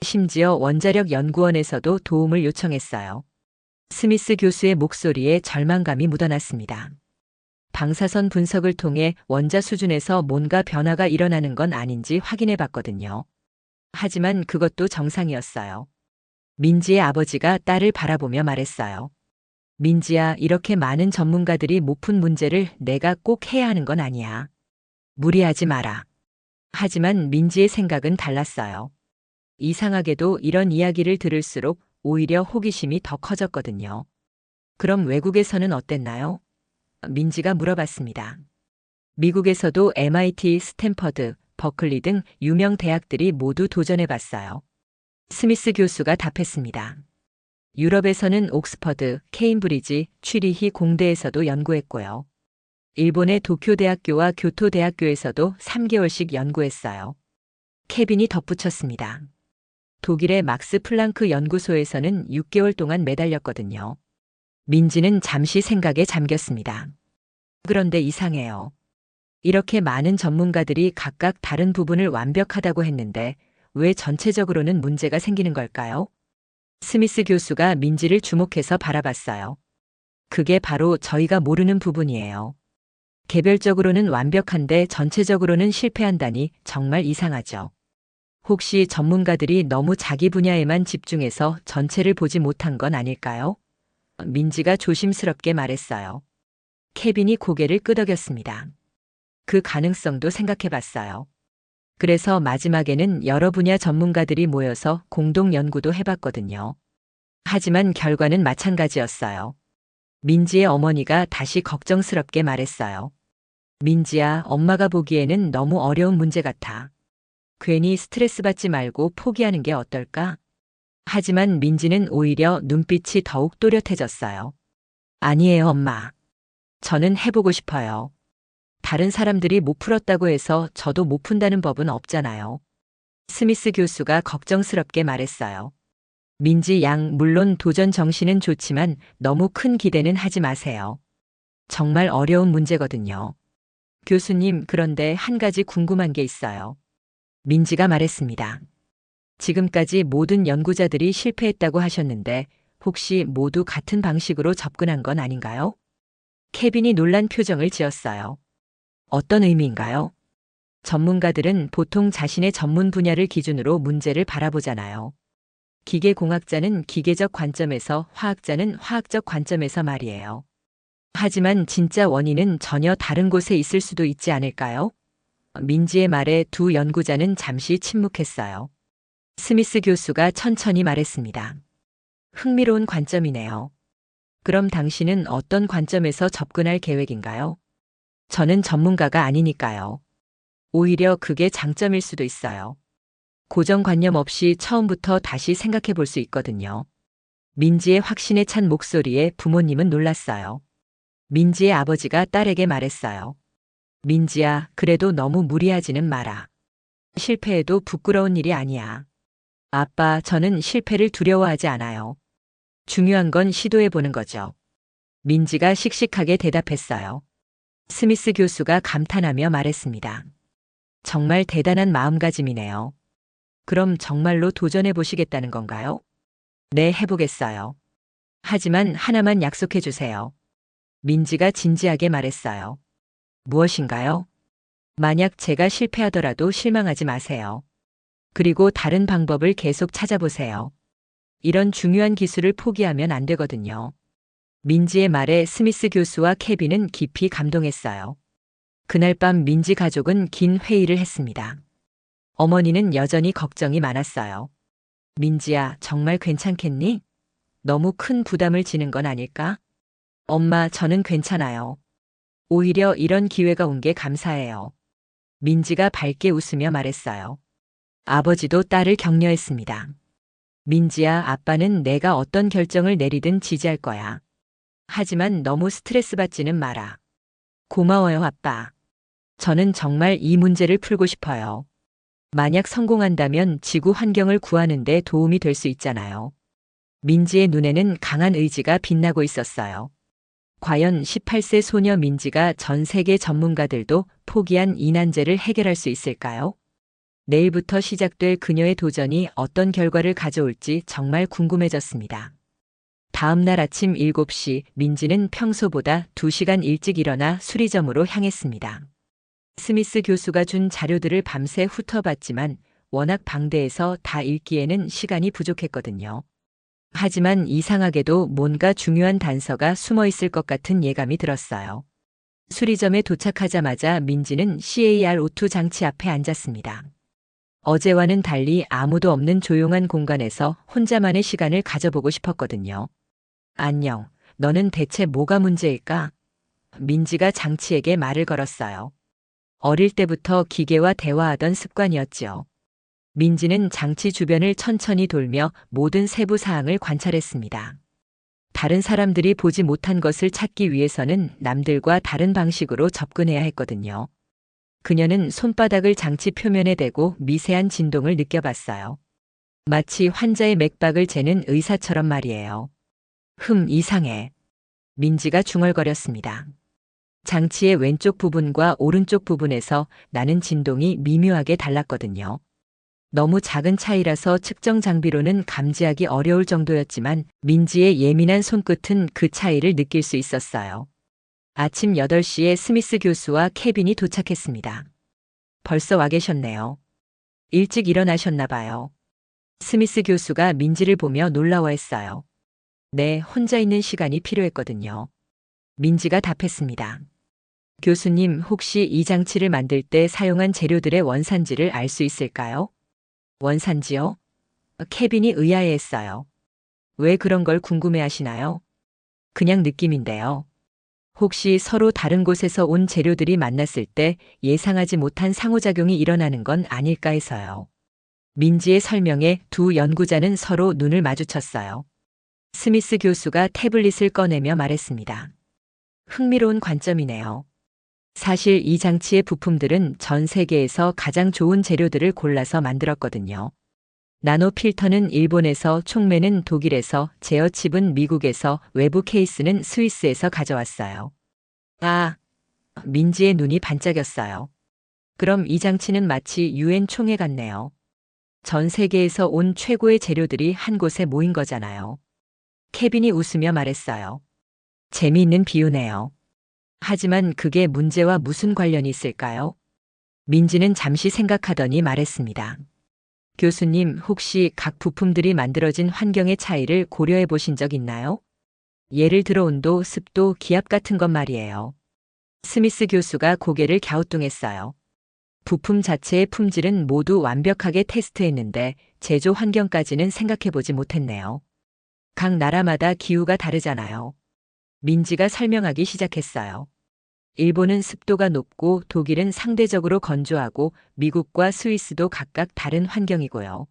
심지어 원자력 연구원에서도 도움을 요청했어요. 스미스 교수의 목소리에 절망감이 묻어났습니다. 방사선 분석을 통해 원자 수준에서 뭔가 변화가 일어나는 건 아닌지 확인해 봤거든요. 하지만 그것도 정상이었어요. 민지의 아버지가 딸을 바라보며 말했어요. 민지야, 이렇게 많은 전문가들이 못 푼 문제를 내가 꼭 해야 하는 건 아니야. 무리하지 마라. 하지만 민지의 생각은 달랐어요. 이상하게도 이런 이야기를 들을수록 오히려 호기심이 더 커졌거든요. 그럼 외국에서는 어땠나요? 민지가 물어봤습니다. 미국에서도 MIT, 스탠퍼드, 버클리 등 유명 대학들이 모두 도전해봤어요. 스미스 교수가 답했습니다. 유럽에서는 옥스퍼드, 케임브리지, 취리히 공대에서도 연구했고요. 일본의 도쿄대학교와 교토대학교에서도 3개월씩 연구했어요. 케빈이 덧붙였습니다. 독일의 막스 플랑크 연구소에서는 6개월 동안 매달렸거든요. 민지는 잠시 생각에 잠겼습니다. 그런데 이상해요. 이렇게 많은 전문가들이 각각 다른 부분을 완벽하다고 했는데 왜 전체적으로는 문제가 생기는 걸까요? 스미스 교수가 민지를 주목해서 바라봤어요. 그게 바로 저희가 모르는 부분이에요. 개별적으로는 완벽한데 전체적으로는 실패한다니 정말 이상하죠. 혹시 전문가들이 너무 자기 분야에만 집중해서 전체를 보지 못한 건 아닐까요? 민지가 조심스럽게 말했어요. 케빈이 고개를 끄덕였습니다. 그 가능성도 생각해 봤어요. 그래서 마지막에는 여러 분야 전문가들이 모여서 공동 연구도 해봤거든요. 하지만 결과는 마찬가지였어요. 민지의 어머니가 다시 걱정스럽게 말했어요. 민지야, 엄마가 보기에는 너무 어려운 문제 같아. 괜히 스트레스 받지 말고 포기하는 게 어떨까? 하지만 민지는 오히려 눈빛이 더욱 또렷해졌어요. 아니에요, 엄마. 저는 해보고 싶어요. 다른 사람들이 못 풀었다고 해서 저도 못 푼다는 법은 없잖아요. 스미스 교수가 걱정스럽게 말했어요. 민지 양, 물론 도전 정신은 좋지만 너무 큰 기대는 하지 마세요. 정말 어려운 문제거든요. 교수님, 그런데 한 가지 궁금한 게 있어요. 민지가 말했습니다. 지금까지 모든 연구자들이 실패했다고 하셨는데 혹시 모두 같은 방식으로 접근한 건 아닌가요? 케빈이 놀란 표정을 지었어요. 어떤 의미인가요? 전문가들은 보통 자신의 전문 분야를 기준으로 문제를 바라보잖아요. 기계공학자는 기계적 관점에서, 화학자는 화학적 관점에서 말이에요. 하지만 진짜 원인은 전혀 다른 곳에 있을 수도 있지 않을까요? 민지의 말에 두 연구자는 잠시 침묵했어요. 스미스 교수가 천천히 말했습니다. 흥미로운 관점이네요. 그럼 당신은 어떤 관점에서 접근할 계획인가요? 저는 전문가가 아니니까요. 오히려 그게 장점일 수도 있어요. 고정관념 없이 처음부터 다시 생각해 볼 수 있거든요. 민지의 확신에 찬 목소리에 부모님은 놀랐어요. 민지의 아버지가 딸에게 말했어요. 민지야, 그래도 너무 무리하지는 마라. 실패해도 부끄러운 일이 아니야. 아빠, 저는 실패를 두려워하지 않아요. 중요한 건 시도해 보는 거죠. 민지가 씩씩하게 대답했어요. 스미스 교수가 감탄하며 말했습니다. 정말 대단한 마음가짐이네요. 그럼 정말로 도전해 보시겠다는 건가요? 네, 해보겠어요. 하지만 하나만 약속해 주세요. 민지가 진지하게 말했어요. 무엇인가요? 만약 제가 실패하더라도 실망하지 마세요. 그리고 다른 방법을 계속 찾아보세요. 이런 중요한 기술을 포기하면 안 되거든요. 민지의 말에 스미스 교수와 케빈은 깊이 감동했어요. 그날 밤 민지 가족은 긴 회의를 했습니다. 어머니는 여전히 걱정이 많았어요. 민지야, 정말 괜찮겠니? 너무 큰 부담을 지는 건 아닐까? 엄마, 저는 괜찮아요. 오히려 이런 기회가 온 게 감사해요. 민지가 밝게 웃으며 말했어요. 아버지도 딸을 격려했습니다. 민지야, 아빠는 내가 어떤 결정을 내리든 지지할 거야. 하지만 너무 스트레스 받지는 마라. 고마워요, 아빠. 저는 정말 이 문제를 풀고 싶어요. 만약 성공한다면 지구 환경을 구하는 데 도움이 될 수 있잖아요. 민지의 눈에는 강한 의지가 빛나고 있었어요. 과연 18세 소녀 민지가 전 세계 전문가들도 포기한 이 난제를 해결할 수 있을까요? 내일부터 시작될 그녀의 도전이 어떤 결과를 가져올지 정말 궁금해졌습니다. 다음 날 아침 7시 민지는 평소보다 2시간 일찍 일어나 수리점으로 향했습니다. 스미스 교수가 준 자료들을 밤새 훑어봤지만 워낙 방대해서 다 읽기에는 시간이 부족했거든요. 하지만 이상하게도 뭔가 중요한 단서가 숨어 있을 것 같은 예감이 들었어요. 수리점에 도착하자마자 민지는 CAR-O2 장치 앞에 앉았습니다. 어제와는 달리 아무도 없는 조용한 공간에서 혼자만의 시간을 가져보고 싶었거든요. 안녕, 너는 대체 뭐가 문제일까? 민지가 장치에게 말을 걸었어요. 어릴 때부터 기계와 대화하던 습관이었지요. 민지는 장치 주변을 천천히 돌며 모든 세부 사항을 관찰했습니다. 다른 사람들이 보지 못한 것을 찾기 위해서는 남들과 다른 방식으로 접근해야 했거든요. 그녀는 손바닥을 장치 표면에 대고 미세한 진동을 느껴봤어요. 마치 환자의 맥박을 재는 의사처럼 말이에요. 이상해. 민지가 중얼거렸습니다. 장치의 왼쪽 부분과 오른쪽 부분에서 나는 진동이 미묘하게 달랐거든요. 너무 작은 차이라서 측정 장비로는 감지하기 어려울 정도였지만 민지의 예민한 손끝은 그 차이를 느낄 수 있었어요. 아침 8시에 스미스 교수와 케빈이 도착했습니다. 벌써 와 계셨네요. 일찍 일어나셨나 봐요. 스미스 교수가 민지를 보며 놀라워했어요. 네, 혼자 있는 시간이 필요했거든요. 민지가 답했습니다. 교수님, 혹시 이 장치를 만들 때 사용한 재료들의 원산지를 알 수 있을까요? 원산지요? 케빈이 의아해했어요. 왜 그런 걸 궁금해하시나요? 그냥 느낌인데요. 혹시 서로 다른 곳에서 온 재료들이 만났을 때 예상하지 못한 상호작용이 일어나는 건 아닐까 해서요. 민지의 설명에 두 연구자는 서로 눈을 마주쳤어요. 스미스 교수가 태블릿을 꺼내며 말했습니다. 흥미로운 관점이네요. 사실 이 장치의 부품들은 전 세계에서 가장 좋은 재료들을 골라서 만들었거든요. 나노 필터는 일본에서, 촉매는 독일에서, 제어칩은 미국에서, 외부 케이스는 스위스에서 가져왔어요. 아, 민지의 눈이 반짝였어요. 그럼 이 장치는 마치 유엔 총회 같네요. 전 세계에서 온 최고의 재료들이 한 곳에 모인 거잖아요. 케빈이 웃으며 말했어요. 재미있는 비유네요. 하지만 그게 문제와 무슨 관련이 있을까요? 민지는 잠시 생각하더니 말했습니다. 교수님, 혹시 각 부품들이 만들어진 환경의 차이를 고려해 보신 적 있나요? 예를 들어 온도, 습도, 기압 같은 것 말이에요. 스미스 교수가 고개를 갸우뚱했어요. 부품 자체의 품질은 모두 완벽하게 테스트했는데 제조 환경까지는 생각해 보지 못했네요. 각 나라마다 기후가 다르잖아요. 민지가 설명하기 시작했어요. 일본은 습도가 높고 독일은 상대적으로 건조하고 미국과 스위스도 각각 다른 환경이고요.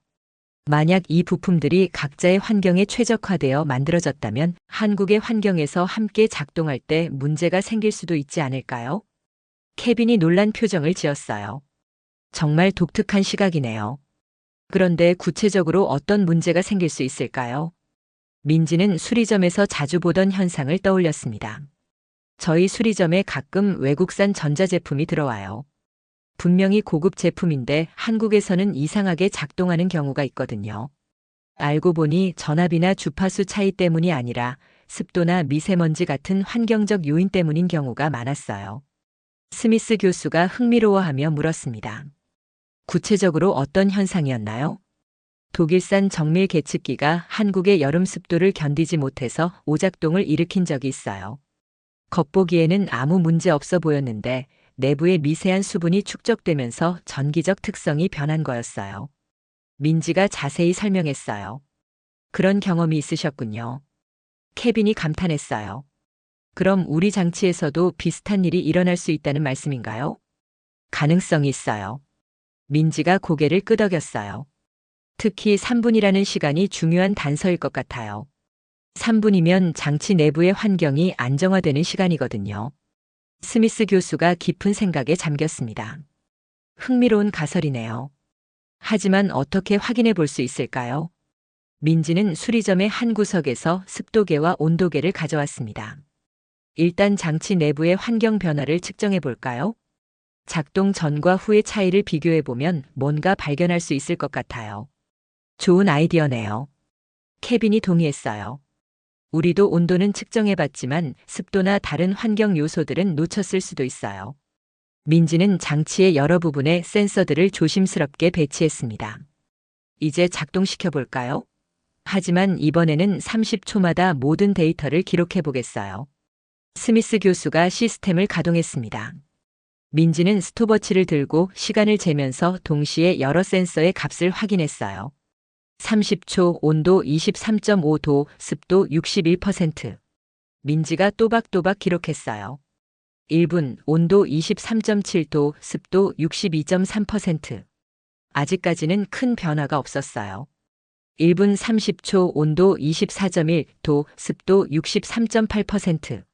만약 이 부품들이 각자의 환경에 최적화되어 만들어졌다면 한국의 환경에서 함께 작동할 때 문제가 생길 수도 있지 않을까요? 케빈이 놀란 표정을 지었어요. 정말 독특한 시각이네요. 그런데 구체적으로 어떤 문제가 생길 수 있을까요? 민지는 수리점에서 자주 보던 현상을 떠올렸습니다. 저희 수리점에 가끔 외국산 전자제품이 들어와요. 분명히 고급 제품인데 한국에서는 이상하게 작동하는 경우가 있거든요. 알고 보니 전압이나 주파수 차이 때문이 아니라 습도나 미세먼지 같은 환경적 요인 때문인 경우가 많았어요. 스미스 교수가 흥미로워하며 물었습니다. 구체적으로 어떤 현상이었나요? 독일산 정밀 계측기가 한국의 여름 습도를 견디지 못해서 오작동을 일으킨 적이 있어요. 겉보기에는 아무 문제 없어 보였는데 내부의 미세한 수분이 축적되면서 전기적 특성이 변한 거였어요. 민지가 자세히 설명했어요. 그런 경험이 있으셨군요. 케빈이 감탄했어요. 그럼 우리 장치에서도 비슷한 일이 일어날 수 있다는 말씀인가요? 가능성이 있어요. 민지가 고개를 끄덕였어요. 특히 3분이라는 시간이 중요한 단서일 것 같아요. 3분이면 장치 내부의 환경이 안정화되는 시간이거든요. 스미스 교수가 깊은 생각에 잠겼습니다. 흥미로운 가설이네요. 하지만 어떻게 확인해 볼 수 있을까요? 민지는 수리점의 한 구석에서 습도계와 온도계를 가져왔습니다. 일단 장치 내부의 환경 변화를 측정해 볼까요? 작동 전과 후의 차이를 비교해 보면 뭔가 발견할 수 있을 것 같아요. 좋은 아이디어네요. 케빈이 동의했어요. 우리도 온도는 측정해 봤지만 습도나 다른 환경 요소들은 놓쳤을 수도 있어요. 민지는 장치의 여러 부분에 센서들을 조심스럽게 배치했습니다. 이제 작동시켜 볼까요? 하지만 이번에는 30초마다 모든 데이터를 기록해 보겠어요. 스미스 교수가 시스템을 가동했습니다. 민지는 스톱워치를 들고 시간을 재면서 동시에 여러 센서의 값을 확인했어요. 30초, 온도 23.5도, 습도 61%. 민지가 또박또박 기록했어요. 1분, 온도 23.7도, 습도 62.3%. 아직까지는 큰 변화가 없었어요. 1분 30초, 온도 24.1도, 습도 63.8%.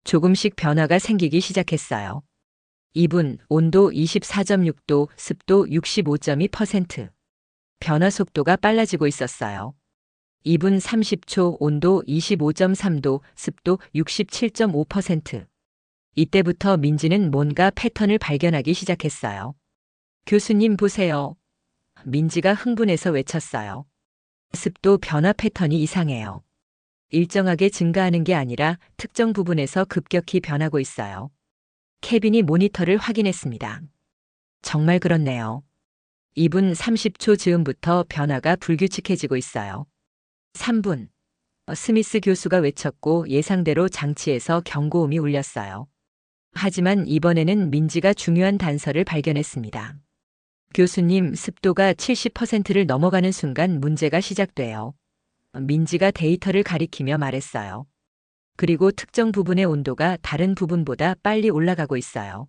조금씩 변화가 생기기 시작했어요. 2분, 온도 24.6도, 습도 65.2%. 변화 속도가 빨라지고 있었어요. 2분 30초, 온도 25.3도, 습도 67.5%. 이때부터 민지는 뭔가 패턴을 발견하기 시작했어요. 교수님 보세요. 민지가 흥분해서 외쳤어요. 습도 변화 패턴이 이상해요. 일정하게 증가하는 게 아니라 특정 부분에서 급격히 변하고 있어요. 케빈이 모니터를 확인했습니다. 정말 그렇네요. 2분 30초 즈음부터 변화가 불규칙해지고 있어요. 3분. 스미스 교수가 외쳤고 예상대로 장치에서 경고음이 울렸어요. 하지만 이번에는 민지가 중요한 단서를 발견했습니다. 교수님, 습도가 70%를 넘어가는 순간 문제가 시작돼요. 민지가 데이터를 가리키며 말했어요. 그리고 특정 부분의 온도가 다른 부분보다 빨리 올라가고 있어요.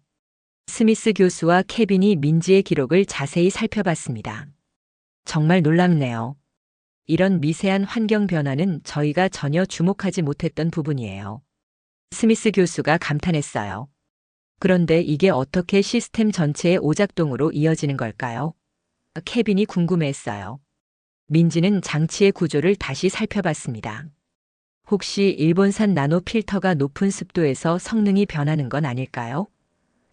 스미스 교수와 케빈이 민지의 기록을 자세히 살펴봤습니다. 정말 놀랍네요. 이런 미세한 환경 변화는 저희가 전혀 주목하지 못했던 부분이에요. 스미스 교수가 감탄했어요. 그런데 이게 어떻게 시스템 전체의 오작동으로 이어지는 걸까요? 케빈이 궁금해했어요. 민지는 장치의 구조를 다시 살펴봤습니다. 혹시 일본산 나노 필터가 높은 습도에서 성능이 변하는 건 아닐까요?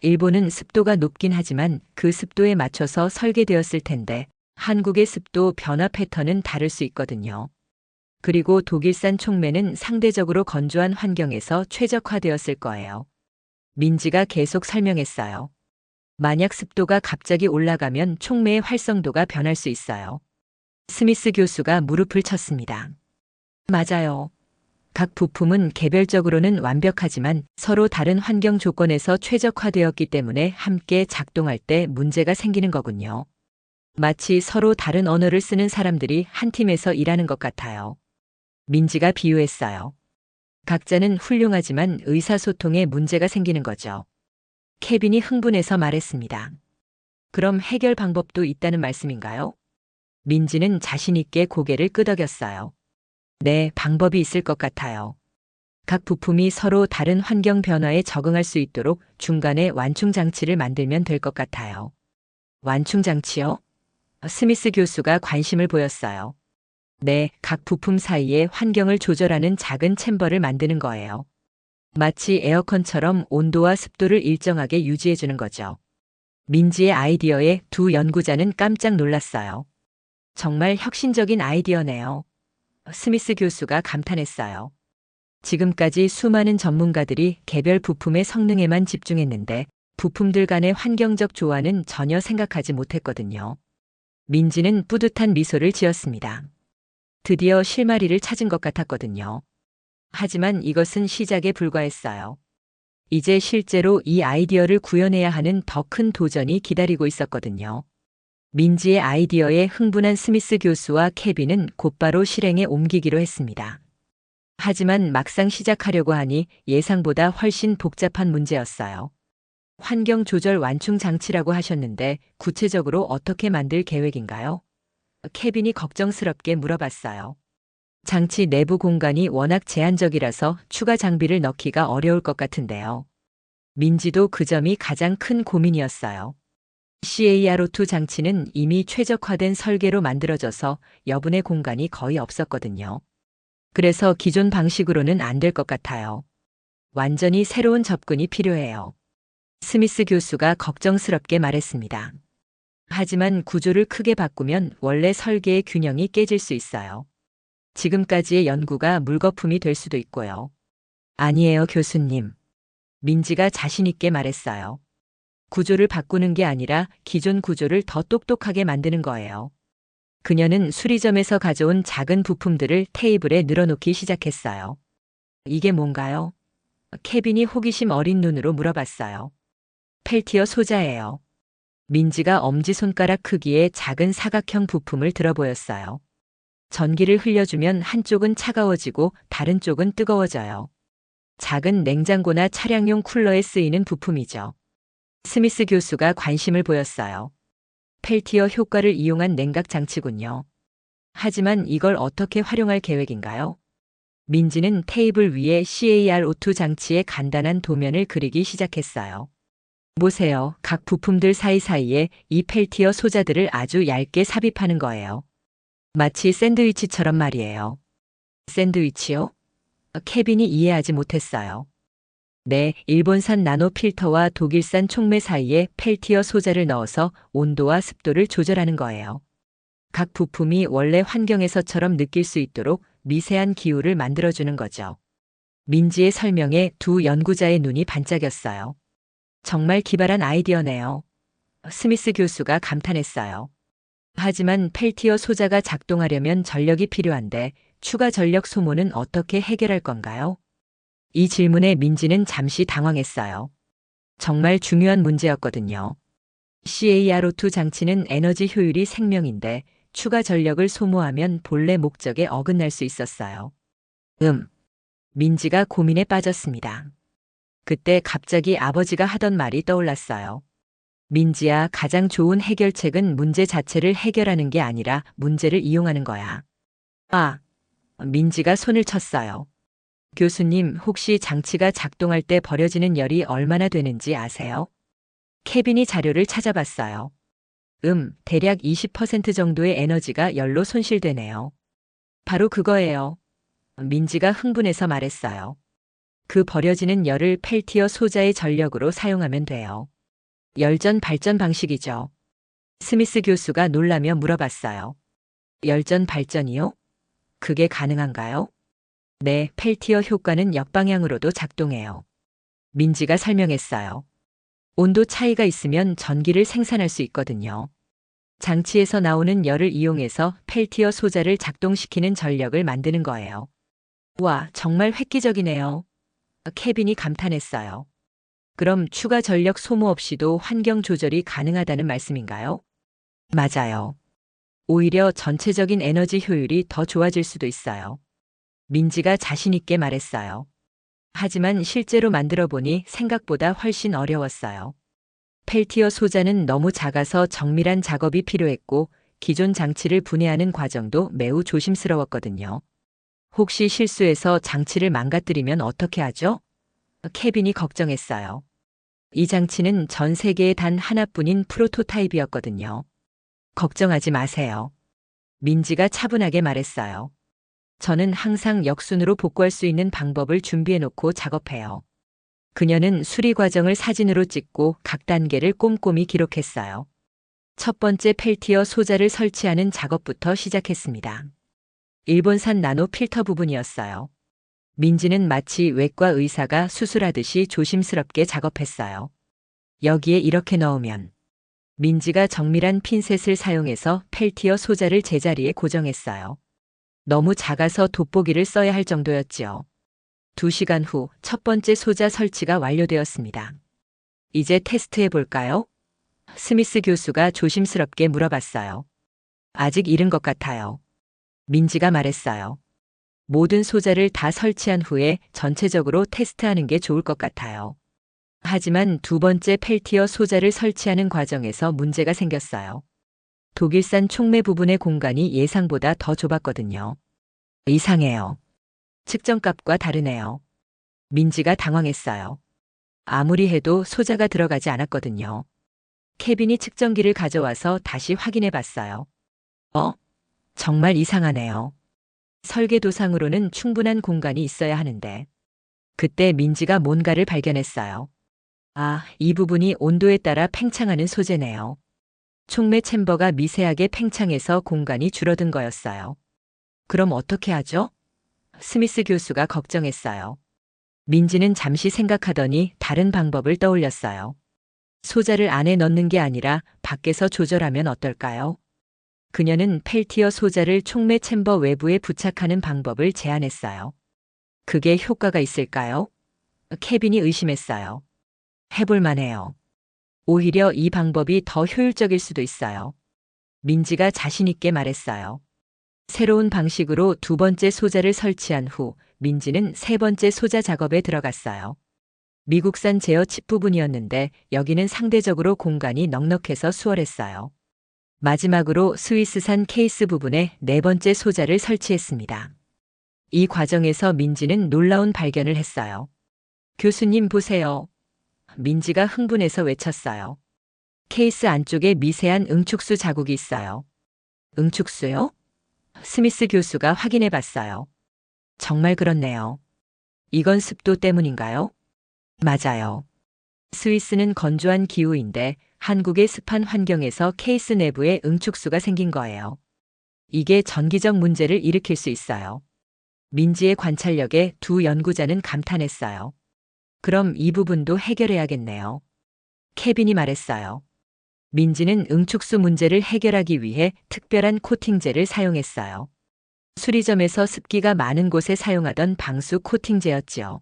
일본은 습도가 높긴 하지만 그 습도에 맞춰서 설계되었을 텐데 한국의 습도 변화 패턴은 다를 수 있거든요. 그리고 독일산 촉매는 상대적으로 건조한 환경에서 최적화되었을 거예요. 민지가 계속 설명했어요. 만약 습도가 갑자기 올라가면 촉매의 활성도가 변할 수 있어요. 스미스 교수가 무릎을 쳤습니다. 맞아요. 각 부품은 개별적으로는 완벽하지만 서로 다른 환경 조건에서 최적화되었기 때문에 함께 작동할 때 문제가 생기는 거군요. 마치 서로 다른 언어를 쓰는 사람들이 한 팀에서 일하는 것 같아요. 민지가 비유했어요. 각자는 훌륭하지만 의사소통에 문제가 생기는 거죠. 케빈이 흥분해서 말했습니다. 그럼 해결 방법도 있다는 말씀인가요? 민지는 자신 있게 고개를 끄덕였어요. 네, 방법이 있을 것 같아요. 각 부품이 서로 다른 환경 변화에 적응할 수 있도록 중간에 완충 장치를 만들면 될 것 같아요. 완충 장치요? 스미스 교수가 관심을 보였어요. 네, 각 부품 사이에 환경을 조절하는 작은 챔버를 만드는 거예요. 마치 에어컨처럼 온도와 습도를 일정하게 유지해주는 거죠. 민지의 아이디어에 두 연구자는 깜짝 놀랐어요. 정말 혁신적인 아이디어네요. 스미스 교수가 감탄했어요. 지금까지 수많은 전문가들이 개별 부품의 성능에만 집중했는데 부품들 간의 환경적 조화는 전혀 생각하지 못했거든요. 민지는 뿌듯한 미소를 지었습니다. 드디어 실마리를 찾은 것 같았거든요. 하지만 이것은 시작에 불과했어요. 이제 실제로 이 아이디어를 구현해야 하는 더 큰 도전이 기다리고 있었거든요. 민지의 아이디어에 흥분한 스미스 교수와 케빈은 곧바로 실행에 옮기기로 했습니다. 하지만 막상 시작하려고 하니 예상보다 훨씬 복잡한 문제였어요. 환경 조절 완충 장치라고 하셨는데 구체적으로 어떻게 만들 계획인가요? 케빈이 걱정스럽게 물어봤어요. 장치 내부 공간이 워낙 제한적이라서 추가 장비를 넣기가 어려울 것 같은데요. 민지도 그 점이 가장 큰 고민이었어요. CARO2 장치는 이미 최적화된 설계로 만들어져서 여분의 공간이 거의 없었거든요. 그래서 기존 방식으로는 안 될 것 같아요. 완전히 새로운 접근이 필요해요. 스미스 교수가 걱정스럽게 말했습니다. 하지만 구조를 크게 바꾸면 원래 설계의 균형이 깨질 수 있어요. 지금까지의 연구가 물거품이 될 수도 있고요. 아니에요, 교수님. 민지가 자신 있게 말했어요. 구조를 바꾸는 게 아니라 기존 구조를 더 똑똑하게 만드는 거예요. 그녀는 수리점에서 가져온 작은 부품들을 테이블에 늘어놓기 시작했어요. 이게 뭔가요? 케빈이 호기심 어린 눈으로 물어봤어요. 펠티어 소자예요. 민지가 엄지손가락 크기의 작은 사각형 부품을 들어 보였어요. 전기를 흘려주면 한쪽은 차가워지고 다른 쪽은 뜨거워져요. 작은 냉장고나 차량용 쿨러에 쓰이는 부품이죠. 스미스 교수가 관심을 보였어요. 펠티어 효과를 이용한 냉각 장치군요. 하지만 이걸 어떻게 활용할 계획인가요? 민지는 테이블 위에 CARO2 장치의 간단한 도면을 그리기 시작했어요. 보세요. 각 부품들 사이사이에 이 펠티어 소자들을 아주 얇게 삽입하는 거예요. 마치 샌드위치처럼 말이에요. 샌드위치요? 케빈이 이해하지 못했어요. 네, 일본산 나노 필터와 독일산 촉매 사이에 펠티어 소자를 넣어서 온도와 습도를 조절하는 거예요. 각 부품이 원래 환경에서처럼 느낄 수 있도록 미세한 기후를 만들어주는 거죠. 민지의 설명에 두 연구자의 눈이 반짝였어요. 정말 기발한 아이디어네요. 스미스 교수가 감탄했어요. 하지만 펠티어 소자가 작동하려면 전력이 필요한데 추가 전력 소모는 어떻게 해결할 건가요? 이 질문에 민지는 잠시 당황했어요. 정말 중요한 문제였거든요. CARO2 장치는 에너지 효율이 생명인데 추가 전력을 소모하면 본래 목적에 어긋날 수 있었어요. 민지가 고민에 빠졌습니다. 그때 갑자기 아버지가 하던 말이 떠올랐어요. 민지야, 가장 좋은 해결책은 문제 자체를 해결하는 게 아니라 문제를 이용하는 거야. 민지가 손을 쳤어요. 교수님, 혹시 장치가 작동할 때 버려지는 열이 얼마나 되는지 아세요? 케빈이 자료를 찾아봤어요. 대략 20% 정도의 에너지가 열로 손실되네요. 바로 그거예요. 민지가 흥분해서 말했어요. 그 버려지는 열을 펠티어 소자의 전력으로 사용하면 돼요. 열전 발전 방식이죠. 스미스 교수가 놀라며 물어봤어요. 열전 발전이요? 그게 가능한가요? 네, 펠티어 효과는 역방향으로도 작동해요. 민지가 설명했어요. 온도 차이가 있으면 전기를 생산할 수 있거든요. 장치에서 나오는 열을 이용해서 펠티어 소자를 작동시키는 전력을 만드는 거예요. 와, 정말 획기적이네요. 케빈이 감탄했어요. 그럼 추가 전력 소모 없이도 환경 조절이 가능하다는 말씀인가요? 맞아요. 오히려 전체적인 에너지 효율이 더 좋아질 수도 있어요. 민지가 자신 있게 말했어요. 하지만 실제로 만들어 보니 생각보다 훨씬 어려웠어요. 펠티어 소자는 너무 작아서 정밀한 작업이 필요했고 기존 장치를 분해하는 과정도 매우 조심스러웠거든요. 혹시 실수해서 장치를 망가뜨리면 어떻게 하죠? 케빈이 걱정했어요. 이 장치는 전 세계에 단 하나뿐인 프로토타입이었거든요. 걱정하지 마세요. 민지가 차분하게 말했어요. 저는 항상 역순으로 복구할 수 있는 방법을 준비해놓고 작업해요. 그녀는 수리 과정을 사진으로 찍고 각 단계를 꼼꼼히 기록했어요. 첫 번째 펠티어 소자를 설치하는 작업부터 시작했습니다. 일본산 나노 필터 부분이었어요. 민지는 마치 외과 의사가 수술하듯이 조심스럽게 작업했어요. 여기에 이렇게 넣으면. 민지가 정밀한 핀셋을 사용해서 펠티어 소자를 제자리에 고정했어요. 너무 작아서 돋보기를 써야 할 정도였지요. 2시간 후 첫 번째 소자 설치가 완료되었습니다. 이제 테스트해 볼까요? 스미스 교수가 조심스럽게 물어봤어요. 아직 이른 것 같아요. 민지가 말했어요. 모든 소자를 다 설치한 후에 전체적으로 테스트하는 게 좋을 것 같아요. 하지만 두 번째 펠티어 소자를 설치하는 과정에서 문제가 생겼어요. 독일산 촉매 부분의 공간이 예상보다 더 좁았거든요. 이상해요. 측정값과 다르네요. 민지가 당황했어요. 아무리 해도 소자가 들어가지 않았거든요. 케빈이 측정기를 가져와서 다시 확인해 봤어요. 정말 이상하네요. 설계도상으로는 충분한 공간이 있어야 하는데. 그때 민지가 뭔가를 발견했어요. 아, 이 부분이 온도에 따라 팽창하는 소재네요. 촉매 챔버가 미세하게 팽창해서 공간이 줄어든 거였어요. 그럼 어떻게 하죠? 스미스 교수가 걱정했어요. 민지는 잠시 생각하더니 다른 방법을 떠올렸어요. 소자를 안에 넣는 게 아니라 밖에서 조절하면 어떨까요? 그녀는 펠티어 소자를 촉매 챔버 외부에 부착하는 방법을 제안했어요. 그게 효과가 있을까요? 케빈이 의심했어요. 해볼 만해요. 오히려 이 방법이 더 효율적일 수도 있어요. 민지가 자신있게 말했어요. 새로운 방식으로 두 번째 소자를 설치한 후 민지는 세 번째 소자 작업에 들어갔어요. 미국산 제어 칩 부분이었는데 여기는 상대적으로 공간이 넉넉해서 수월했어요. 마지막으로 스위스산 케이스 부분에 네 번째 소자를 설치했습니다. 이 과정에서 민지는 놀라운 발견을 했어요. 교수님 보세요. 민지가 흥분해서 외쳤어요. 케이스 안쪽에 미세한 응축수 자국이 있어요. 응축수요? 스미스 교수가 확인해 봤어요. 정말 그렇네요. 이건 습도 때문인가요? 맞아요. 스위스는 건조한 기후인데 한국의 습한 환경에서 케이스 내부에 응축수가 생긴 거예요. 이게 전기적 문제를 일으킬 수 있어요. 민지의 관찰력에 두 연구자는 감탄했어요. 그럼 이 부분도 해결해야겠네요. 케빈이 말했어요. 민지는 응축수 문제를 해결하기 위해 특별한 코팅제를 사용했어요. 수리점에서 습기가 많은 곳에 사용하던 방수 코팅제였지요.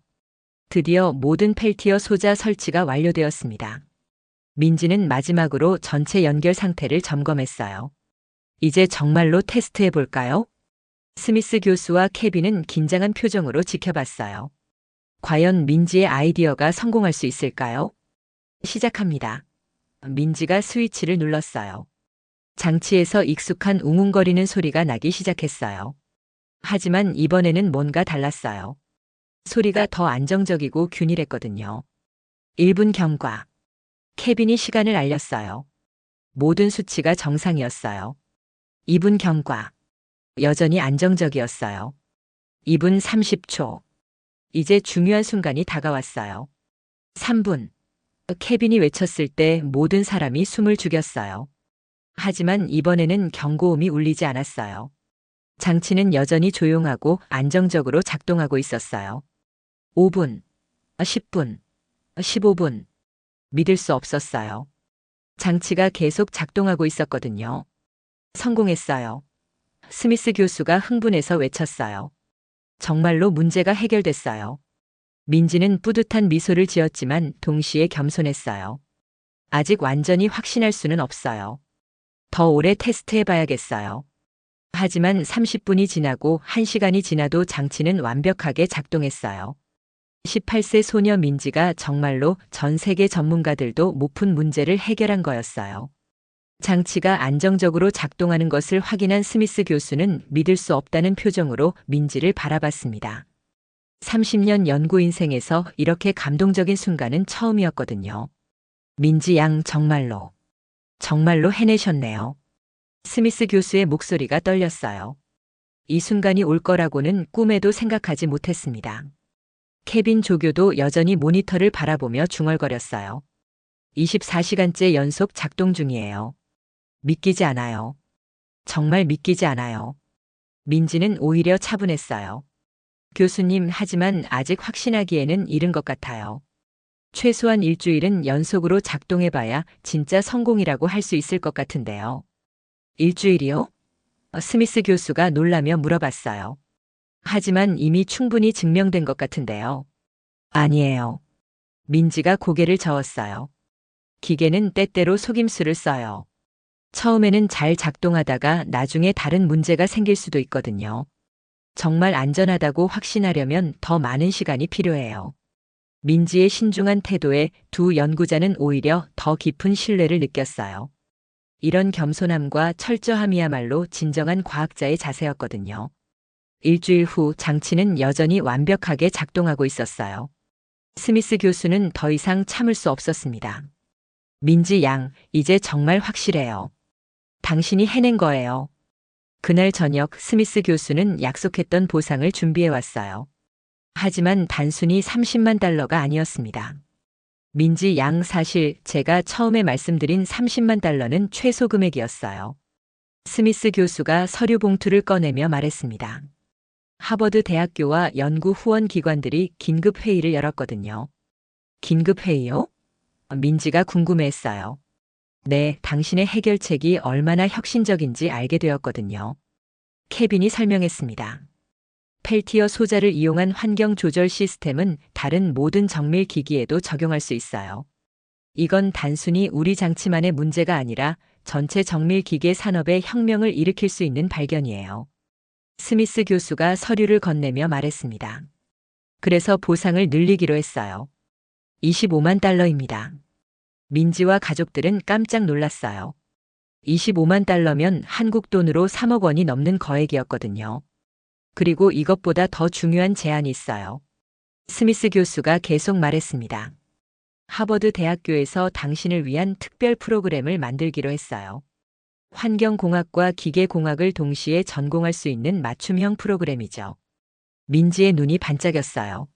드디어 모든 펠티어 소자 설치가 완료되었습니다. 민지는 마지막으로 전체 연결 상태를 점검했어요. 이제 정말로 테스트해 볼까요? 스미스 교수와 케빈은 긴장한 표정으로 지켜봤어요. 과연 민지의 아이디어가 성공할 수 있을까요? 시작합니다. 민지가 스위치를 눌렀어요. 장치에서 익숙한 웅웅거리는 소리가 나기 시작했어요. 하지만 이번에는 뭔가 달랐어요. 소리가 더 안정적이고 균일했거든요. 1분 경과. 케빈이 시간을 알렸어요. 모든 수치가 정상이었어요. 2분 경과. 여전히 안정적이었어요. 2분 30초. 이제 중요한 순간이 다가왔어요. 3분. 케빈이 외쳤을 때 모든 사람이 숨을 죽였어요. 하지만 이번에는 경고음이 울리지 않았어요. 장치는 여전히 조용하고 안정적으로 작동하고 있었어요. 5분, 10분, 15분. 믿을 수 없었어요. 장치가 계속 작동하고 있었거든요. 성공했어요. 스미스 교수가 흥분해서 외쳤어요. 정말로 문제가 해결됐어요. 민지는 뿌듯한 미소를 지었지만 동시에 겸손했어요. 아직 완전히 확신할 수는 없어요. 더 오래 테스트해봐야겠어요. 하지만 30분이 지나고 1시간이 지나도 장치는 완벽하게 작동했어요. 18세 소녀 민지가 정말로 전 세계 전문가들도 못 푼 문제를 해결한 거였어요. 장치가 안정적으로 작동하는 것을 확인한 스미스 교수는 믿을 수 없다는 표정으로 민지를 바라봤습니다. 30년 연구 인생에서 이렇게 감동적인 순간은 처음이었거든요. 민지 양 정말로 해내셨네요. 스미스 교수의 목소리가 떨렸어요. 이 순간이 올 거라고는 꿈에도 생각하지 못했습니다. 케빈 조교도 여전히 모니터를 바라보며 중얼거렸어요. 24시간째 연속 작동 중이에요. 믿기지 않아요. 정말 믿기지 않아요. 민지는 오히려 차분했어요. 교수님, 하지만 아직 확신하기에는 이른 것 같아요. 최소한 일주일은 연속으로 작동해봐야 진짜 성공이라고 할 수 있을 것 같은데요. 일주일이요? 스미스 교수가 놀라며 물어봤어요. 하지만 이미 충분히 증명된 것 같은데요. 아니에요. 민지가 고개를 저었어요. 기계는 때때로 속임수를 써요. 처음에는 잘 작동하다가 나중에 다른 문제가 생길 수도 있거든요. 정말 안전하다고 확신하려면 더 많은 시간이 필요해요. 민지의 신중한 태도에 두 연구자는 오히려 더 깊은 신뢰를 느꼈어요. 이런 겸손함과 철저함이야말로 진정한 과학자의 자세였거든요. 일주일 후 장치는 여전히 완벽하게 작동하고 있었어요. 스미스 교수는 더 이상 참을 수 없었습니다. 민지 양, 이제 정말 확실해요. 당신이 해낸 거예요. 그날 저녁 스미스 교수는 약속했던 보상을 준비해 왔어요. 하지만 단순히 30만 달러가 아니었습니다. 민지 양, 사실 제가 처음에 말씀드린 30만 달러는 최소 금액이었어요. 스미스 교수가 서류 봉투를 꺼내며 말했습니다. 하버드 대학교와 연구 후원 기관들이 긴급 회의를 열었거든요. 긴급 회의요? 민지가 궁금해했어요. 네, 당신의 해결책이 얼마나 혁신적인지 알게 되었거든요. 케빈이 설명했습니다. 펠티어 소자를 이용한 환경 조절 시스템은 다른 모든 정밀 기기에도 적용할 수 있어요. 이건 단순히 우리 장치만의 문제가 아니라 전체 정밀 기계 산업의 혁명을 일으킬 수 있는 발견이에요. 스미스 교수가 서류를 건네며 말했습니다. 그래서 보상을 늘리기로 했어요. 25만 달러입니다. 민지와 가족들은 깜짝 놀랐어요. 25만 달러면 한국 돈으로 3억 원이 넘는 거액이었거든요. 그리고 이것보다 더 중요한 제안이 있어요. 스미스 교수가 계속 말했습니다. 하버드 대학교에서 당신을 위한 특별 프로그램을 만들기로 했어요. 환경공학과 기계공학을 동시에 전공할 수 있는 맞춤형 프로그램이죠. 민지의 눈이 반짝였어요.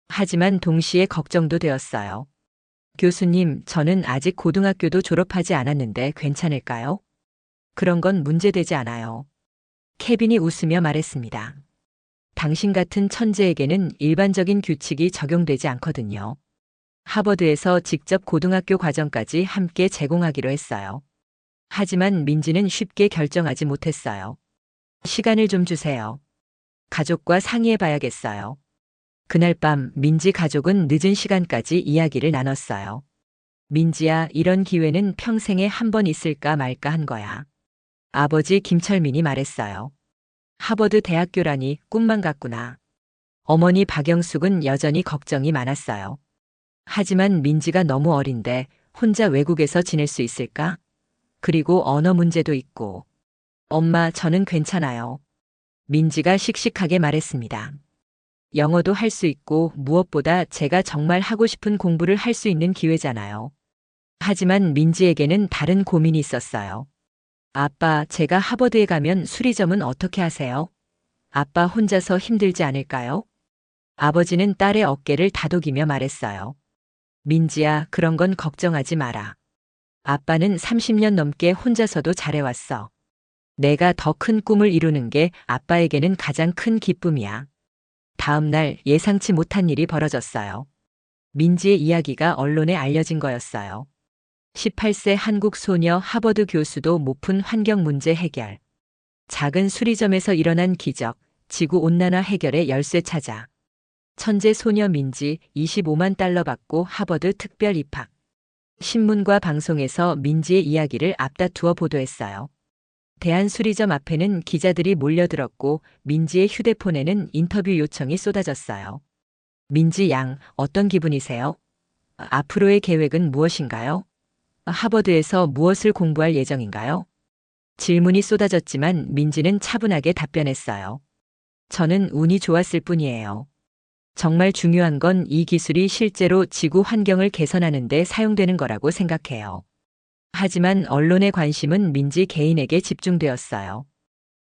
하지만 동시에 걱정도 되었어요. 교수님, 저는 아직 고등학교도 졸업하지 않았는데 괜찮을까요? 그런 건 문제되지 않아요. 케빈이 웃으며 말했습니다. 당신 같은 천재에게는 일반적인 규칙이 적용되지 않거든요. 하버드에서 직접 고등학교 과정까지 함께 제공하기로 했어요. 하지만 민지는 쉽게 결정하지 못했어요. 시간을 좀 주세요. 가족과 상의해 봐야겠어요. 그날 밤 민지 가족은 늦은 시간까지 이야기를 나눴어요. 민지야, 이런 기회는 평생에 한 번 있을까 말까 한 거야. 아버지 김철민이 말했어요. 하버드 대학교라니 꿈만 같구나. 어머니 박영숙은 여전히 걱정이 많았어요. 하지만 민지가 너무 어린데 혼자 외국에서 지낼 수 있을까? 그리고 언어 문제도 있고. 엄마, 저는 괜찮아요. 민지가 씩씩하게 말했습니다. 영어도 할 수 있고 무엇보다 제가 정말 하고 싶은 공부를 할 수 있는 기회잖아요. 하지만 민지에게는 다른 고민이 있었어요. 아빠, 제가 하버드에 가면 수리점은 어떻게 하세요? 아빠 혼자서 힘들지 않을까요? 아버지는 딸의 어깨를 다독이며 말했어요. 민지야, 그런 건 걱정하지 마라. 아빠는 30년 넘게 혼자서도 잘해왔어. 내가 더 큰 꿈을 이루는 게 아빠에게는 가장 큰 기쁨이야. 다음 날 예상치 못한 일이 벌어졌어요. 민지의 이야기가 언론에 알려진 거였어요. 18세 한국 소녀 하버드 교수도 못 푼 환경 문제 해결. 작은 수리점에서 일어난 기적, 지구 온난화 해결의 열쇠 찾아. 천재 소녀 민지 25만 달러 받고 하버드 특별 입학. 신문과 방송에서 민지의 이야기를 앞다투어 보도했어요. 대한수리점 앞에는 기자들이 몰려들었고 민지의 휴대폰에는 인터뷰 요청이 쏟아졌어요. 민지 양, 어떤 기분이세요? 앞으로의 계획은 무엇인가요? 하버드에서 무엇을 공부할 예정인가요? 질문이 쏟아졌지만 민지는 차분하게 답변했어요. 저는 운이 좋았을 뿐이에요. 정말 중요한 건 이 기술이 실제로 지구 환경을 개선하는 데 사용되는 거라고 생각해요. 하지만 언론의 관심은 민지 개인에게 집중되었어요.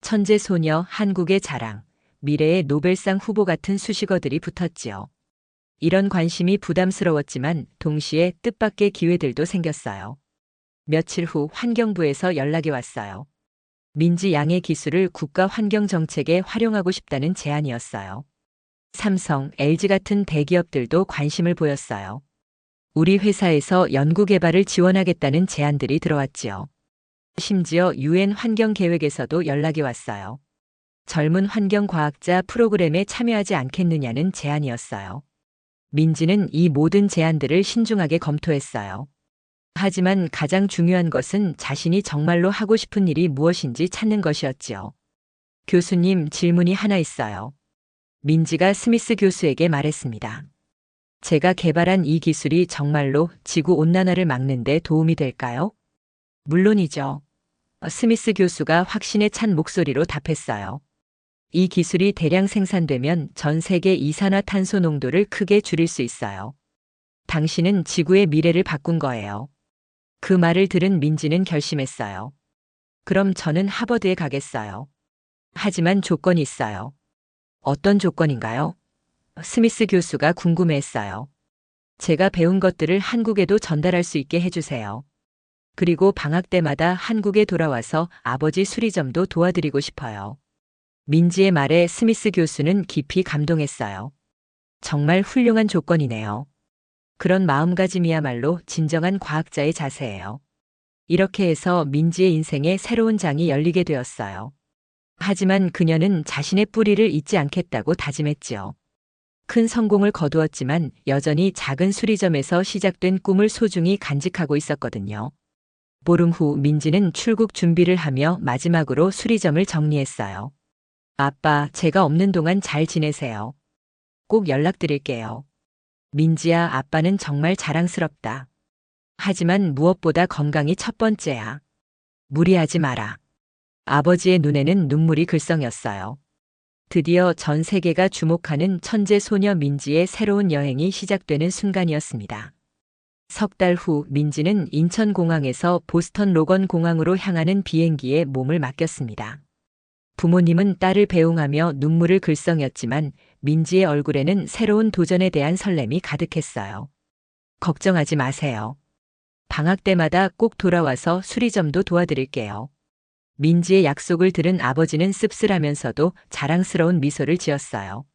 천재 소녀, 한국의 자랑, 미래의 노벨상 후보 같은 수식어들이 붙었지요. 이런 관심이 부담스러웠지만 동시에 뜻밖의 기회들도 생겼어요. 며칠 후 환경부에서 연락이 왔어요. 민지 양의 기술을 국가 환경 정책에 활용하고 싶다는 제안이었어요. 삼성, LG 같은 대기업들도 관심을 보였어요. 우리 회사에서 연구개발을 지원하겠다는 제안들이 들어왔지요. 심지어 UN 환경계획에서도 연락이 왔어요. 젊은 환경과학자 프로그램에 참여하지 않겠느냐는 제안이었어요. 민지는 이 모든 제안들을 신중하게 검토했어요. 하지만 가장 중요한 것은 자신이 정말로 하고 싶은 일이 무엇인지 찾는 것이었지요. 교수님, 질문이 하나 있어요. 민지가 스미스 교수에게 말했습니다. 제가 개발한 이 기술이 정말로 지구 온난화를 막는 데 도움이 될까요? 물론이죠. 스미스 교수가 확신에 찬 목소리로 답했어요. 이 기술이 대량 생산되면 전 세계 이산화탄소 농도를 크게 줄일 수 있어요. 당신은 지구의 미래를 바꾼 거예요. 그 말을 들은 민지는 결심했어요. 그럼 저는 하버드에 가겠어요. 하지만 조건이 있어요. 어떤 조건인가요? 스미스 교수가 궁금해했어요. 제가 배운 것들을 한국에도 전달할 수 있게 해주세요. 그리고 방학 때마다 한국에 돌아와서 아버지 수리점도 도와드리고 싶어요. 민지의 말에 스미스 교수는 깊이 감동했어요. 정말 훌륭한 조건이네요. 그런 마음가짐이야말로 진정한 과학자의 자세예요. 이렇게 해서 민지의 인생에 새로운 장이 열리게 되었어요. 하지만 그녀는 자신의 뿌리를 잊지 않겠다고 다짐했지요. 큰 성공을 거두었지만 여전히 작은 수리점에서 시작된 꿈을 소중히 간직하고 있었거든요. 보름 후 민지는 출국 준비를 하며 마지막으로 수리점을 정리했어요. 아빠, 제가 없는 동안 잘 지내세요. 꼭 연락드릴게요. 민지야, 아빠는 정말 자랑스럽다. 하지만 무엇보다 건강이 첫 번째야. 무리하지 마라. 아버지의 눈에는 눈물이 글썽였어요. 드디어 전 세계가 주목하는 천재 소녀 민지의 새로운 여행이 시작되는 순간이었습니다. 석 달 후 민지는 인천공항에서 보스턴 로건 공항으로 향하는 비행기에 몸을 맡겼습니다. 부모님은 딸을 배웅하며 눈물을 글썽였지만 민지의 얼굴에는 새로운 도전에 대한 설렘이 가득했어요. 걱정하지 마세요. 방학 때마다 꼭 돌아와서 수리점도 도와드릴게요. 민지의 약속을 들은 아버지는 씁쓸하면서도 자랑스러운 미소를 지었어요.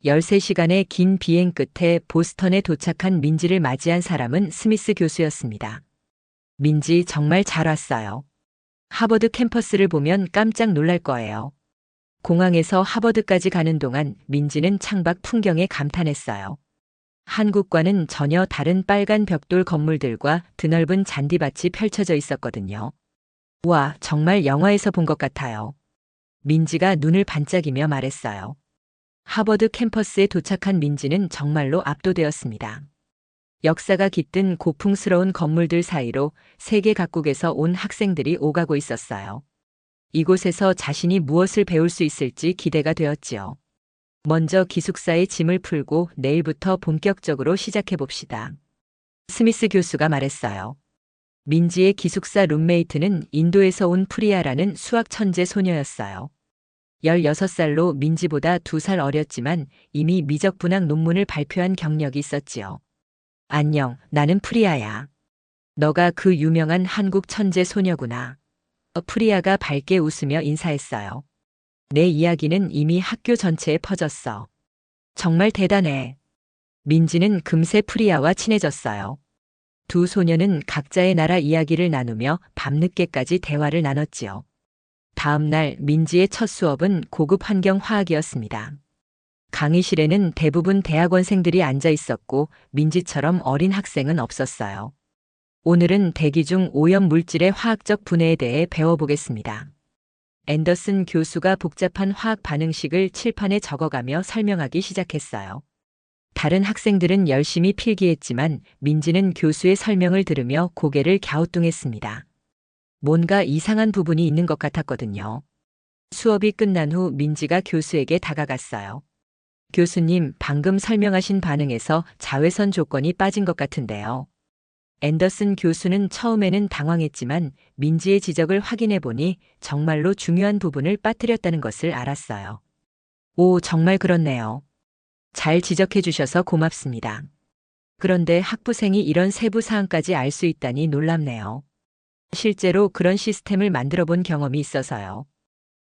13시간의 긴 비행 끝에 보스턴에 도착한 민지를 맞이한 사람은 스미스 교수였습니다. 민지, 정말 잘 왔어요. 하버드 캠퍼스를 보면 깜짝 놀랄 거예요. 공항에서 하버드까지 가는 동안 민지는 창밖 풍경에 감탄했어요. 한국과는 전혀 다른 빨간 벽돌 건물들과 드넓은 잔디밭이 펼쳐져 있었거든요. 와, 정말 영화에서 본 것 같아요. 민지가 눈을 반짝이며 말했어요. 하버드 캠퍼스에 도착한 민지는 정말로 압도되었습니다. 역사가 깃든 고풍스러운 건물들 사이로 세계 각국에서 온 학생들이 오가고 있었어요. 이곳에서 자신이 무엇을 배울 수 있을지 기대가 되었지요. 먼저 기숙사의 짐을 풀고 내일부터 본격적으로 시작해 봅시다. 스미스 교수가 말했어요. 민지의 기숙사 룸메이트는 인도에서 온 프리아라는 수학 천재 소녀였어요. 16살로 민지보다 2살 어렸지만 이미 미적분학 논문을 발표한 경력이 있었지요. 안녕, 나는 프리아야. 너가 그 유명한 한국 천재 소녀구나. 프리아가 밝게 웃으며 인사했어요. 내 이야기는 이미 학교 전체에 퍼졌어. 정말 대단해. 민지는 금세 프리아와 친해졌어요. 두 소녀는 각자의 나라 이야기를 나누며 밤늦게까지 대화를 나눴지요. 다음 날 민지의 첫 수업은 고급 환경 화학이었습니다. 강의실에는 대부분 대학원생들이 앉아 있었고 민지처럼 어린 학생은 없었어요. 오늘은 대기 중 오염 물질의 화학적 분해에 대해 배워보겠습니다. 앤더슨 교수가 복잡한 화학 반응식을 칠판에 적어가며 설명하기 시작했어요. 다른 학생들은 열심히 필기했지만 민지는 교수의 설명을 들으며 고개를 갸우뚱했습니다. 뭔가 이상한 부분이 있는 것 같았거든요. 수업이 끝난 후 민지가 교수에게 다가갔어요. 교수님, 방금 설명하신 반응에서 자외선 조건이 빠진 것 같은데요. 앤더슨 교수는 처음에는 당황했지만 민지의 지적을 확인해 보니 정말로 중요한 부분을 빠뜨렸다는 것을 알았어요. 오, 정말 그렇네요. 잘 지적해 주셔서 고맙습니다. 그런데 학부생이 이런 세부 사항까지 알 수 있다니 놀랍네요. 실제로 그런 시스템을 만들어 본 경험이 있어서요.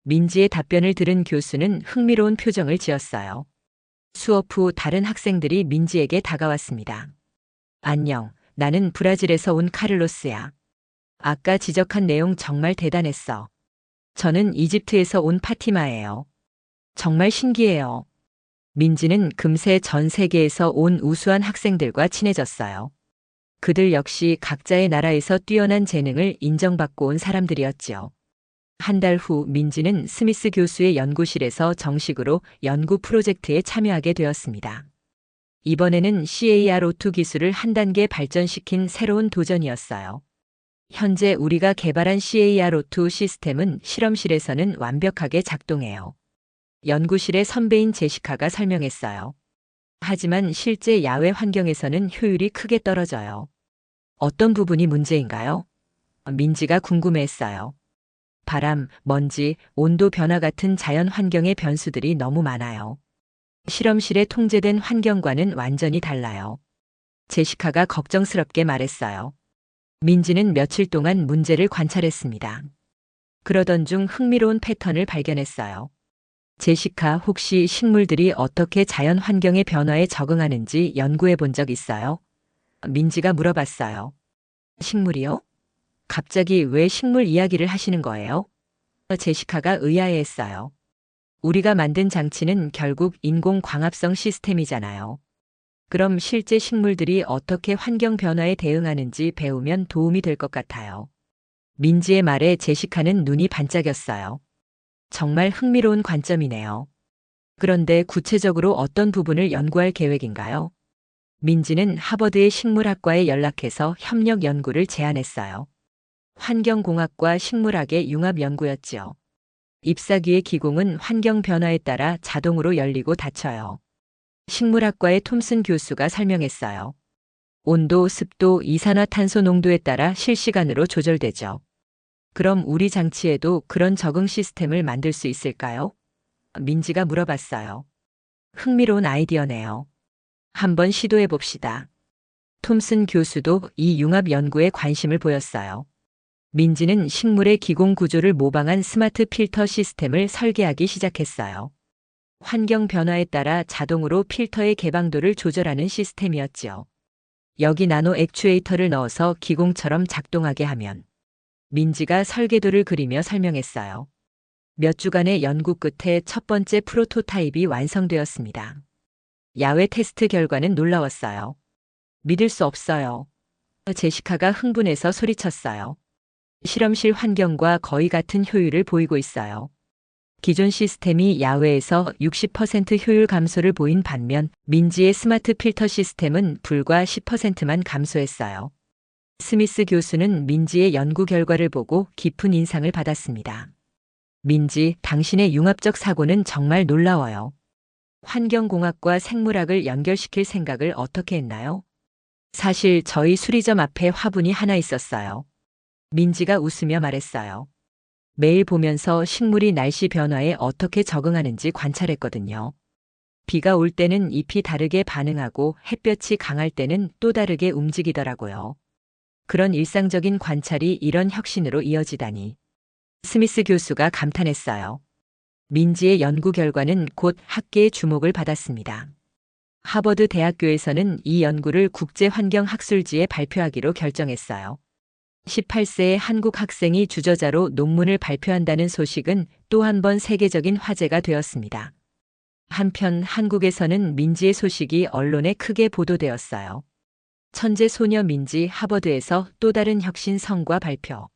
민지의 답변을 들은 교수는 흥미로운 표정을 지었어요. 수업 후 다른 학생들이 민지에게 다가왔습니다. 안녕, 나는 브라질에서 온 카를로스야. 아까 지적한 내용 정말 대단했어. 저는 이집트에서 온 파티마예요. 정말 신기해요. 민지는 금세 전 세계에서 온 우수한 학생들과 친해졌어요. 그들 역시 각자의 나라에서 뛰어난 재능을 인정받고 온 사람들이었지요. 한 달 후 민지는 스미스 교수의 연구실에서 정식으로 연구 프로젝트에 참여하게 되었습니다. 이번에는 CAR-O2 기술을 한 단계 발전시킨 새로운 도전이었어요. 현재 우리가 개발한 CAR-O2 시스템은 실험실에서는 완벽하게 작동해요. 연구실의 선배인 제시카가 설명했어요. 하지만 실제 야외 환경에서는 효율이 크게 떨어져요. 어떤 부분이 문제인가요? 민지가 궁금해했어요. 바람, 먼지, 온도 변화 같은 자연 환경의 변수들이 너무 많아요. 실험실에 통제된 환경과는 완전히 달라요. 제시카가 걱정스럽게 말했어요. 민지는 며칠 동안 문제를 관찰했습니다. 그러던 중 흥미로운 패턴을 발견했어요. 제시카, 혹시 식물들이 어떻게 자연 환경의 변화에 적응하는지 연구해 본 적 있어요? 민지가 물어봤어요. 식물이요? 갑자기 왜 식물 이야기를 하시는 거예요? 제시카가 의아해했어요. 우리가 만든 장치는 결국 인공광합성 시스템이잖아요. 그럼 실제 식물들이 어떻게 환경 변화에 대응하는지 배우면 도움이 될 것 같아요. 민지의 말에 제시카는 눈이 반짝였어요. 정말 흥미로운 관점이네요. 그런데 구체적으로 어떤 부분을 연구할 계획인가요? 민지는 하버드의 식물학과에 연락해서 협력 연구를 제안했어요. 환경공학과 식물학의 융합 연구였지요. 잎사귀의 기공은 환경 변화에 따라 자동으로 열리고 닫혀요. 식물학과의 톰슨 교수가 설명했어요. 온도, 습도, 이산화탄소 농도에 따라 실시간으로 조절되죠. 그럼 우리 장치에도 그런 적응 시스템을 만들 수 있을까요? 민지가 물어봤어요. 흥미로운 아이디어네요. 한번 시도해 봅시다. 톰슨 교수도 이 융합 연구에 관심을 보였어요. 민지는 식물의 기공 구조를 모방한 스마트 필터 시스템을 설계하기 시작했어요. 환경 변화에 따라 자동으로 필터의 개방도를 조절하는 시스템이었지요. 여기 나노 액추에이터를 넣어서 기공처럼 작동하게 하면 민지가 설계도를 그리며 설명했어요. 몇 주간의 연구 끝에 첫 번째 프로토타입이 완성되었습니다. 야외 테스트 결과는 놀라웠어요. 믿을 수 없어요. 제시카가 흥분해서 소리쳤어요. 실험실 환경과 거의 같은 효율을 보이고 있어요. 기존 시스템이 야외에서 60% 효율 감소를 보인 반면 민지의 스마트 필터 시스템은 불과 10%만 감소했어요. 스미스 교수는 민지의 연구 결과를 보고 깊은 인상을 받았습니다. 민지, 당신의 융합적 사고는 정말 놀라워요. 환경공학과 생물학을 연결시킬 생각을 어떻게 했나요? 사실 저희 수리점 앞에 화분이 하나 있었어요. 민지가 웃으며 말했어요. 매일 보면서 식물이 날씨 변화에 어떻게 적응하는지 관찰했거든요. 비가 올 때는 잎이 다르게 반응하고 햇볕이 강할 때는 또 다르게 움직이더라고요. 그런 일상적인 관찰이 이런 혁신으로 이어지다니. 스미스 교수가 감탄했어요. 민지의 연구 결과는 곧 학계의 주목을 받았습니다. 하버드 대학교에서는 이 연구를 국제환경학술지에 발표하기로 결정했어요. 18세의 한국 학생이 주저자로 논문을 발표한다는 소식은 또 한 번 세계적인 화제가 되었습니다. 한편 한국에서는 민지의 소식이 언론에 크게 보도되었어요. 천재 소녀 민지, 하버드에서 또 다른 혁신 성과 발표.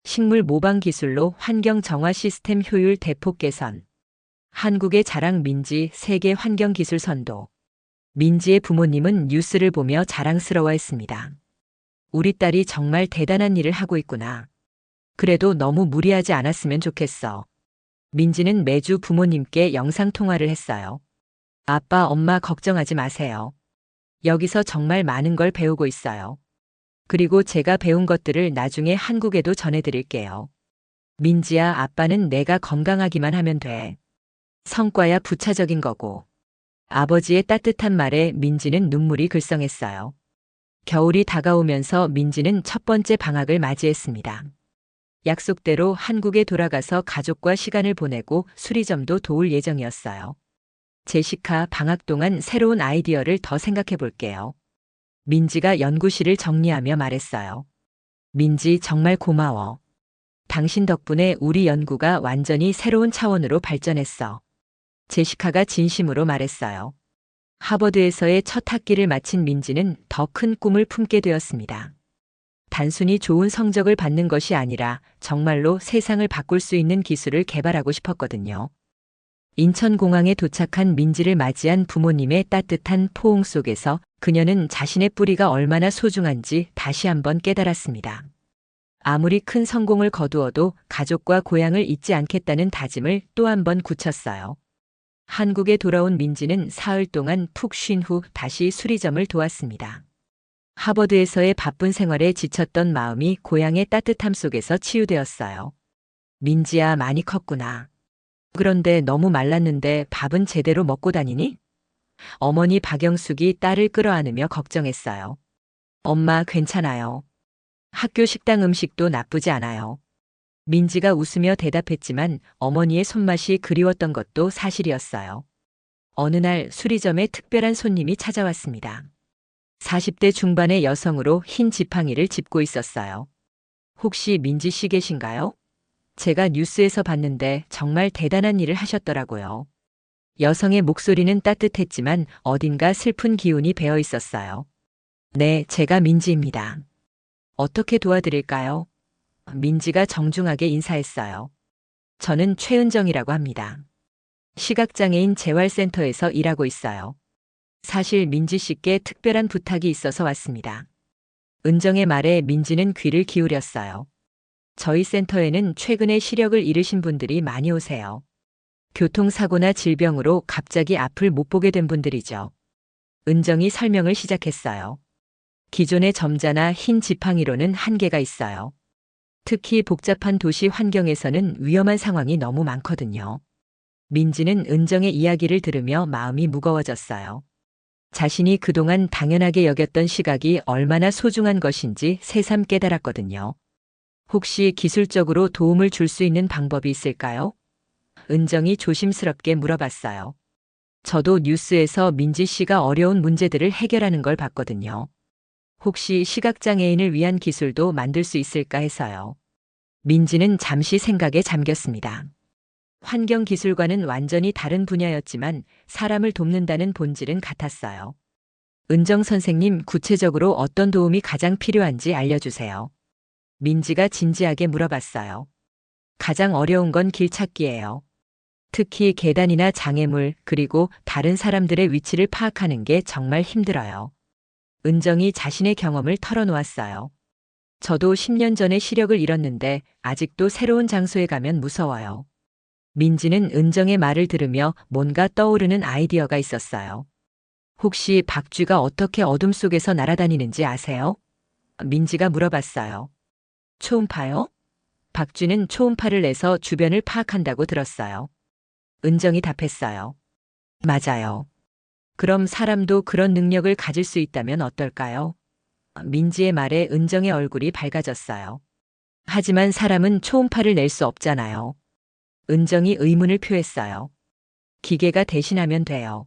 식물 모방 기술로 환경 정화 시스템 효율 대폭 개선. 한국의 자랑 민지, 세계 환경 기술 선도. 민지의 부모님은 뉴스를 보며 자랑스러워했습니다. 우리 딸이 정말 대단한 일을 하고 있구나. 그래도 너무 무리하지 않았으면 좋겠어. 민지는 매주 부모님께 영상통화를 했어요. 아빠, 엄마 걱정하지 마세요. 여기서 정말 많은 걸 배우고 있어요. 그리고 제가 배운 것들을 나중에 한국에도 전해드릴게요. 민지야, 아빠는 내가 건강하기만 하면 돼. 성과야 부차적인 거고. 아버지의 따뜻한 말에 민지는 눈물이 글썽했어요. 겨울이 다가오면서 민지는 첫 번째 방학을 맞이했습니다. 약속대로 한국에 돌아가서 가족과 시간을 보내고 수리점도 도울 예정이었어요. 제시카, 방학 동안 새로운 아이디어를 더 생각해 볼게요. 민지가 연구실을 정리하며 말했어요. 민지, 정말 고마워. 당신 덕분에 우리 연구가 완전히 새로운 차원으로 발전했어. 제시카가 진심으로 말했어요. 하버드에서의 첫 학기를 마친 민지는 더 큰 꿈을 품게 되었습니다. 단순히 좋은 성적을 받는 것이 아니라 정말로 세상을 바꿀 수 있는 기술을 개발하고 싶었거든요. 인천공항에 도착한 민지를 맞이한 부모님의 따뜻한 포옹 속에서 그녀는 자신의 뿌리가 얼마나 소중한지 다시 한번 깨달았습니다. 아무리 큰 성공을 거두어도 가족과 고향을 잊지 않겠다는 다짐을 또 한 번 굳혔어요. 한국에 돌아온 민지는 사흘 동안 푹 쉰 후 다시 수리점을 도왔습니다. 하버드에서의 바쁜 생활에 지쳤던 마음이 고향의 따뜻함 속에서 치유되었어요. 민지야, 많이 컸구나. 그런데 너무 말랐는데 밥은 제대로 먹고 다니니? 어머니 박영숙이 딸을 끌어안으며 걱정했어요. 엄마, 괜찮아요. 학교 식당 음식도 나쁘지 않아요. 민지가 웃으며 대답했지만 어머니의 손맛이 그리웠던 것도 사실이었어요. 어느 날 수리점에 특별한 손님이 찾아왔습니다. 40대 중반의 여성으로 흰 지팡이를 짚고 있었어요. 혹시 민지 씨 계신가요? 제가 뉴스에서 봤는데 정말 대단한 일을 하셨더라고요. 여성의 목소리는 따뜻했지만 어딘가 슬픈 기운이 배어 있었어요. 네, 제가 민지입니다. 어떻게 도와드릴까요? 민지가 정중하게 인사했어요. 저는 최은정이라고 합니다. 시각장애인 재활센터에서 일하고 있어요. 사실 민지 씨께 특별한 부탁이 있어서 왔습니다. 은정의 말에 민지는 귀를 기울였어요. 저희 센터에는 최근에 시력을 잃으신 분들이 많이 오세요. 교통사고나 질병으로 갑자기 앞을 못 보게 된 분들이죠. 은정이 설명을 시작했어요. 기존의 점자나 흰 지팡이로는 한계가 있어요. 특히 복잡한 도시 환경에서는 위험한 상황이 너무 많거든요. 민지는 은정의 이야기를 들으며 마음이 무거워졌어요. 자신이 그동안 당연하게 여겼던 시각이 얼마나 소중한 것인지 새삼 깨달았거든요. 혹시 기술적으로 도움을 줄 수 있는 방법이 있을까요? 은정이 조심스럽게 물어봤어요. 저도 뉴스에서 민지 씨가 어려운 문제들을 해결하는 걸 봤거든요. 혹시 시각장애인을 위한 기술도 만들 수 있을까 해서요. 민지는 잠시 생각에 잠겼습니다. 환경기술과는 완전히 다른 분야였지만 사람을 돕는다는 본질은 같았어요. 은정 선생님, 구체적으로 어떤 도움이 가장 필요한지 알려주세요. 민지가 진지하게 물어봤어요. 가장 어려운 건 길찾기예요. 특히 계단이나 장애물, 그리고 다른 사람들의 위치를 파악하는 게 정말 힘들어요. 은정이 자신의 경험을 털어놓았어요. 저도 10년 전에 시력을 잃었는데 아직도 새로운 장소에 가면 무서워요. 민지는 은정의 말을 들으며 뭔가 떠오르는 아이디어가 있었어요. 혹시 박쥐가 어떻게 어둠 속에서 날아다니는지 아세요? 민지가 물어봤어요. 초음파요? 박쥐는 초음파를 내서 주변을 파악한다고 들었어요. 은정이 답했어요. 맞아요. 그럼 사람도 그런 능력을 가질 수 있다면 어떨까요? 민지의 말에 은정의 얼굴이 밝아졌어요. 하지만 사람은 초음파를 낼 수 없잖아요. 은정이 의문을 표했어요. 기계가 대신하면 돼요.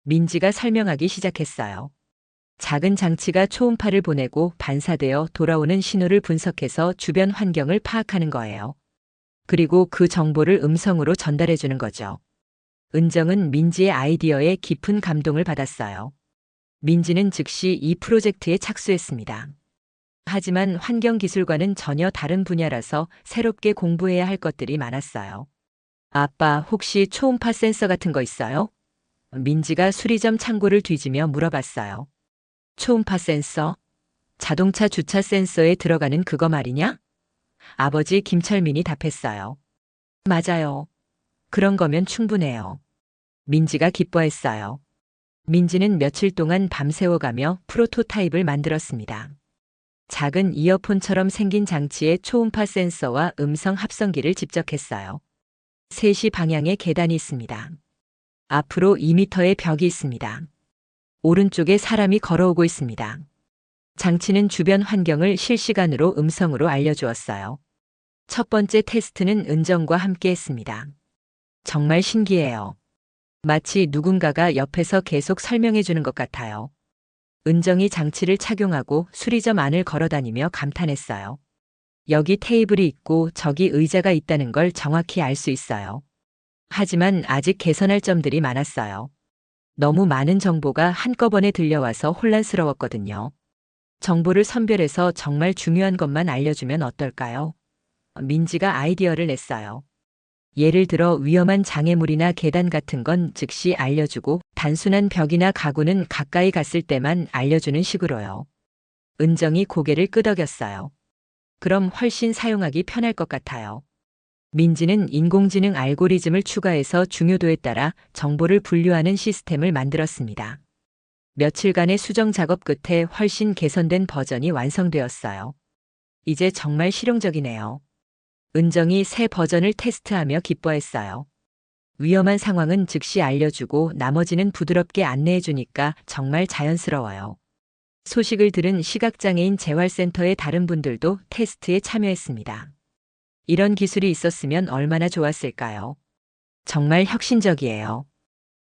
민지가 설명하기 시작했어요. 작은 장치가 초음파를 보내고 반사되어 돌아오는 신호를 분석해서 주변 환경을 파악하는 거예요. 그리고 그 정보를 음성으로 전달해 주는 거죠. 은정은 민지의 아이디어에 깊은 감동을 받았어요. 민지는 즉시 이 프로젝트에 착수했습니다. 하지만 환경기술과는 전혀 다른 분야라서 새롭게 공부해야 할 것들이 많았어요. 아빠, 혹시 초음파 센서 같은 거 있어요? 민지가 수리점 창고를 뒤지며 물어봤어요. 초음파 센서? 자동차 주차 센서에 들어가는 그거 말이냐? 아버지 김철민이 답했어요. 맞아요. 그런 거면 충분해요. 민지가 기뻐했어요. 민지는 며칠 동안 밤새워가며 프로토타입을 만들었습니다. 작은 이어폰처럼 생긴 장치에 초음파 센서와 음성 합성기를 집적했어요. 3시 방향에 계단이 있습니다. 앞으로 2m의 벽이 있습니다. 오른쪽에 사람이 걸어오고 있습니다. 장치는 주변 환경을 실시간으로 음성으로 알려주었어요. 첫 번째 테스트는 은정과 함께 했습니다. 정말 신기해요. 마치 누군가가 옆에서 계속 설명해 주는 것 같아요. 은정이 장치를 착용하고 수리점 안을 걸어다니며 감탄했어요. 여기 테이블이 있고 저기 의자가 있다는 걸 정확히 알 수 있어요. 하지만 아직 개선할 점들이 많았어요. 너무 많은 정보가 한꺼번에 들려와서 혼란스러웠거든요. 정보를 선별해서 정말 중요한 것만 알려주면 어떨까요? 민지가 아이디어를 냈어요. 예를 들어 위험한 장애물이나 계단 같은 건 즉시 알려주고 단순한 벽이나 가구는 가까이 갔을 때만 알려주는 식으로요. 은정이 고개를 끄덕였어요. 그럼 훨씬 사용하기 편할 것 같아요. 민지는 인공지능 알고리즘을 추가해서 중요도에 따라 정보를 분류하는 시스템을 만들었습니다. 며칠간의 수정 작업 끝에 훨씬 개선된 버전이 완성되었어요. 이제 정말 실용적이네요. 은정이 새 버전을 테스트하며 기뻐했어요. 위험한 상황은 즉시 알려주고 나머지는 부드럽게 안내해주니까 정말 자연스러워요. 소식을 들은 시각장애인 재활센터의 다른 분들도 테스트에 참여했습니다. 이런 기술이 있었으면 얼마나 좋았을까요? 정말 혁신적이에요.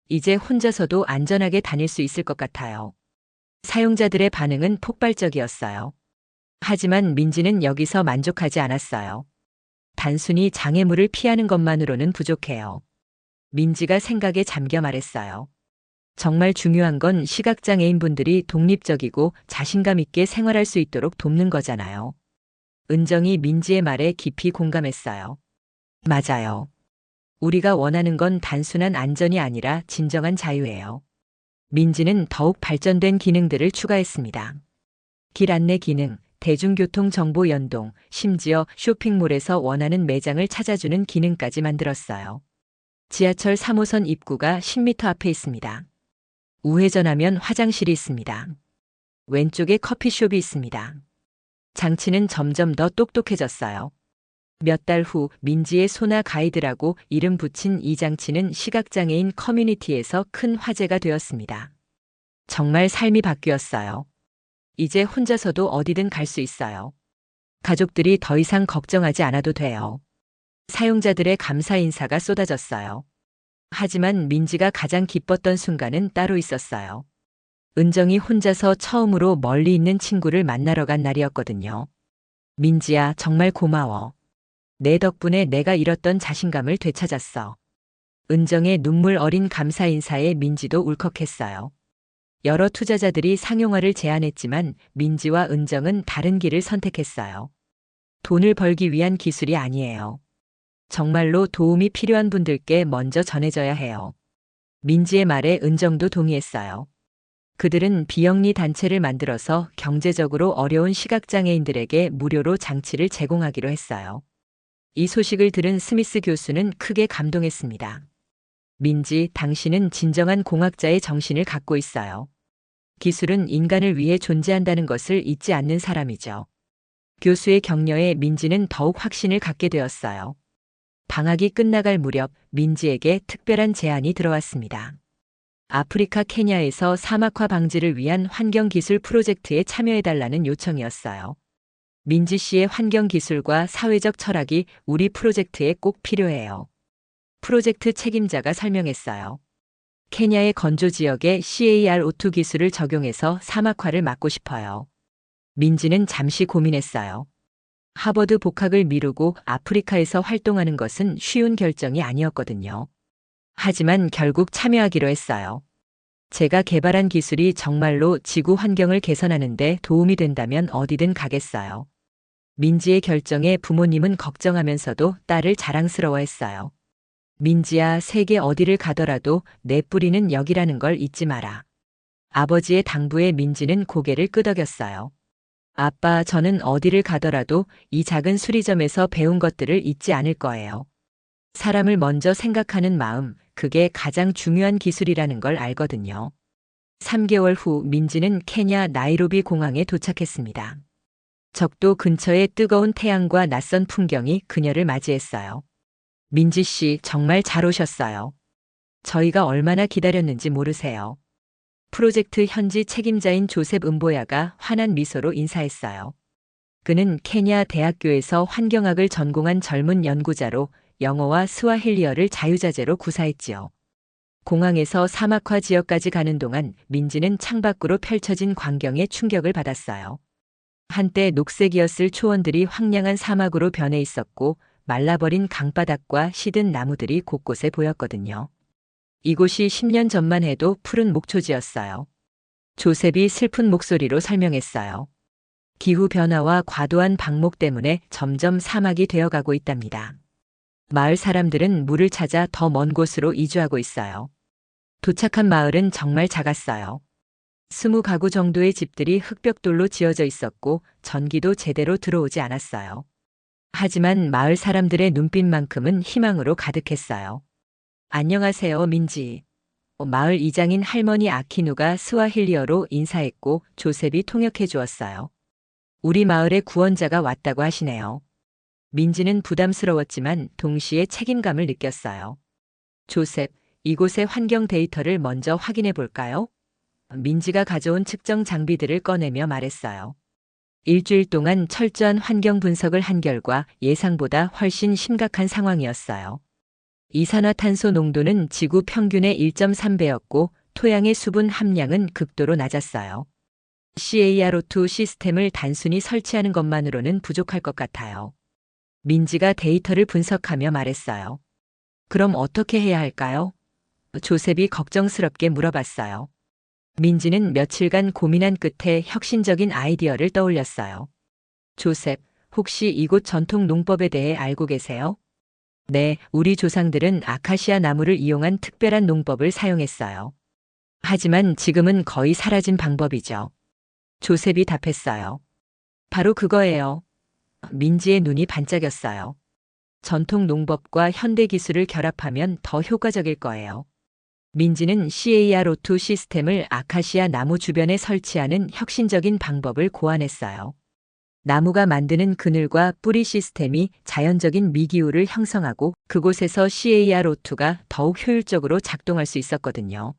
이제 혼자서도 안전하게 다닐 수 있을 것 같아요. 사용자들의 반응은 폭발적이었어요. 하지만 민지는 여기서 만족하지 않았어요. 단순히 장애물을 피하는 것만으로는 부족해요. 민지가 생각에 잠겨 말했어요. 정말 중요한 건 시각장애인분들이 독립적이고 자신감 있게 생활할 수 있도록 돕는 거잖아요. 은정이 민지의 말에 깊이 공감했어요. 맞아요. 우리가 원하는 건 단순한 안전이 아니라 진정한 자유예요. 민지는 더욱 발전된 기능들을 추가했습니다. 길 안내 기능, 대중교통 정보 연동, 심지어 쇼핑몰에서 원하는 매장을 찾아주는 기능까지 만들었어요. 지하철 3호선 입구가 10m 앞에 있습니다. 우회전하면 화장실이 있습니다. 왼쪽에 커피숍이 있습니다. 장치는 점점 더 똑똑해졌어요. 몇 달 후 민지의 소나 가이드라고 이름 붙인 이 장치는 시각장애인 커뮤니티에서 큰 화제가 되었습니다. 정말 삶이 바뀌었어요. 이제 혼자서도 어디든 갈 수 있어요. 가족들이 더 이상 걱정하지 않아도 돼요. 사용자들의 감사 인사가 쏟아졌어요. 하지만 민지가 가장 기뻤던 순간은 따로 있었어요. 은정이 혼자서 처음으로 멀리 있는 친구를 만나러 간 날이었거든요. 민지야, 정말 고마워. 내 덕분에 내가 잃었던 자신감을 되찾았어. 은정의 눈물 어린 감사 인사에 민지도 울컥했어요. 여러 투자자들이 상용화를 제안했지만 민지와 은정은 다른 길을 선택했어요. 돈을 벌기 위한 기술이 아니에요. 정말로 도움이 필요한 분들께 먼저 전해져야 해요. 민지의 말에 은정도 동의했어요. 그들은 비영리 단체를 만들어서 경제적으로 어려운 시각장애인들에게 무료로 장치를 제공하기로 했어요. 이 소식을 들은 스미스 교수는 크게 감동했습니다. 민지, 당신은 진정한 공학자의 정신을 갖고 있어요. 기술은 인간을 위해 존재한다는 것을 잊지 않는 사람이죠. 교수의 격려에 민지는 더욱 확신을 갖게 되었어요. 방학이 끝나갈 무렵 민지에게 특별한 제안이 들어왔습니다. 아프리카 케냐에서 사막화 방지를 위한 환경기술 프로젝트에 참여해달라는 요청이었어요. 민지 씨의 환경기술과 사회적 철학이 우리 프로젝트에 꼭 필요해요. 프로젝트 책임자가 설명했어요. 케냐의 건조 지역에 CARO2 기술을 적용해서 사막화를 막고 싶어요. 민지는 잠시 고민했어요. 하버드 복학을 미루고 아프리카에서 활동하는 것은 쉬운 결정이 아니었거든요. 하지만 결국 참여하기로 했어요. 제가 개발한 기술이 정말로 지구 환경을 개선하는데 도움이 된다면 어디든 가겠어요. 민지의 결정에 부모님은 걱정하면서도 딸을 자랑스러워했어요. 민지야, 세계 어디를 가더라도 내 뿌리는 여기라는 걸 잊지 마라. 아버지의 당부에 민지는 고개를 끄덕였어요. 아빠, 저는 어디를 가더라도 이 작은 수리점에서 배운 것들을 잊지 않을 거예요. 사람을 먼저 생각하는 마음, 그게 가장 중요한 기술이라는 걸 알거든요. 3개월 후 민지는 케냐 나이로비 공항에 도착했습니다. 적도 근처의 뜨거운 태양과 낯선 풍경이 그녀를 맞이했어요. 민지 씨, 정말 잘 오셨어요. 저희가 얼마나 기다렸는지 모르세요. 프로젝트 현지 책임자인 조셉 은보야가 환한 미소로 인사했어요. 그는 케냐 대학교에서 환경학을 전공한 젊은 연구자로 영어와 스와힐리어를 자유자재로 구사했지요. 공항에서 사막화 지역까지 가는 동안 민지는 창밖으로 펼쳐진 광경에 충격을 받았어요. 한때 녹색이었을 초원들이 황량한 사막으로 변해 있었고 말라버린 강바닥과 시든 나무들이 곳곳에 보였거든요. 이곳이 10년 전만 해도 푸른 목초지였어요. 조셉이 슬픈 목소리로 설명했어요. 기후변화와 과도한 방목 때문에 점점 사막이 되어가고 있답니다. 마을 사람들은 물을 찾아 더 먼 곳으로 이주하고 있어요. 도착한 마을은 정말 작았어요. 20가구 정도의 집들이 흙벽돌로 지어져 있었고 전기도 제대로 들어오지 않았어요. 하지만 마을 사람들의 눈빛만큼은 희망으로 가득했어요. 안녕하세요, 민지. 마을 이장인 할머니 아키누가 스와힐리어로 인사했고 조셉이 통역해 주었어요. 우리 마을의 구원자가 왔다고 하시네요. 민지는 부담스러웠지만 동시에 책임감을 느꼈어요. 조셉, 이곳의 환경 데이터를 먼저 확인해 볼까요? 민지가 가져온 측정 장비들을 꺼내며 말했어요. 일주일 동안 철저한 환경 분석을 한 결과 예상보다 훨씬 심각한 상황이었어요. 이산화탄소 농도는 지구 평균의 1.3배였고 토양의 수분 함량은 극도로 낮았어요. CARO2 시스템을 단순히 설치하는 것만으로는 부족할 것 같아요. 민지가 데이터를 분석하며 말했어요. 그럼 어떻게 해야 할까요? 조셉이 걱정스럽게 물어봤어요. 민지는 며칠간 고민한 끝에 혁신적인 아이디어를 떠올렸어요. 조셉, 혹시 이곳 전통 농법에 대해 알고 계세요? 네, 우리 조상들은 아카시아 나무를 이용한 특별한 농법을 사용했어요. 하지만 지금은 거의 사라진 방법이죠. 조셉이 답했어요. 바로 그거예요. 민지의 눈이 반짝였어요. 전통 농법과 현대 기술을 결합하면 더 효과적일 거예요. 민지는 CARO2 시스템을 아카시아 나무 주변에 설치하는 혁신적인 방법을 고안했어요. 나무가 만드는 그늘과 뿌리 시스템이 자연적인 미기후를 형성하고 그곳에서 CARO2가 더욱 효율적으로 작동할 수 있었거든요.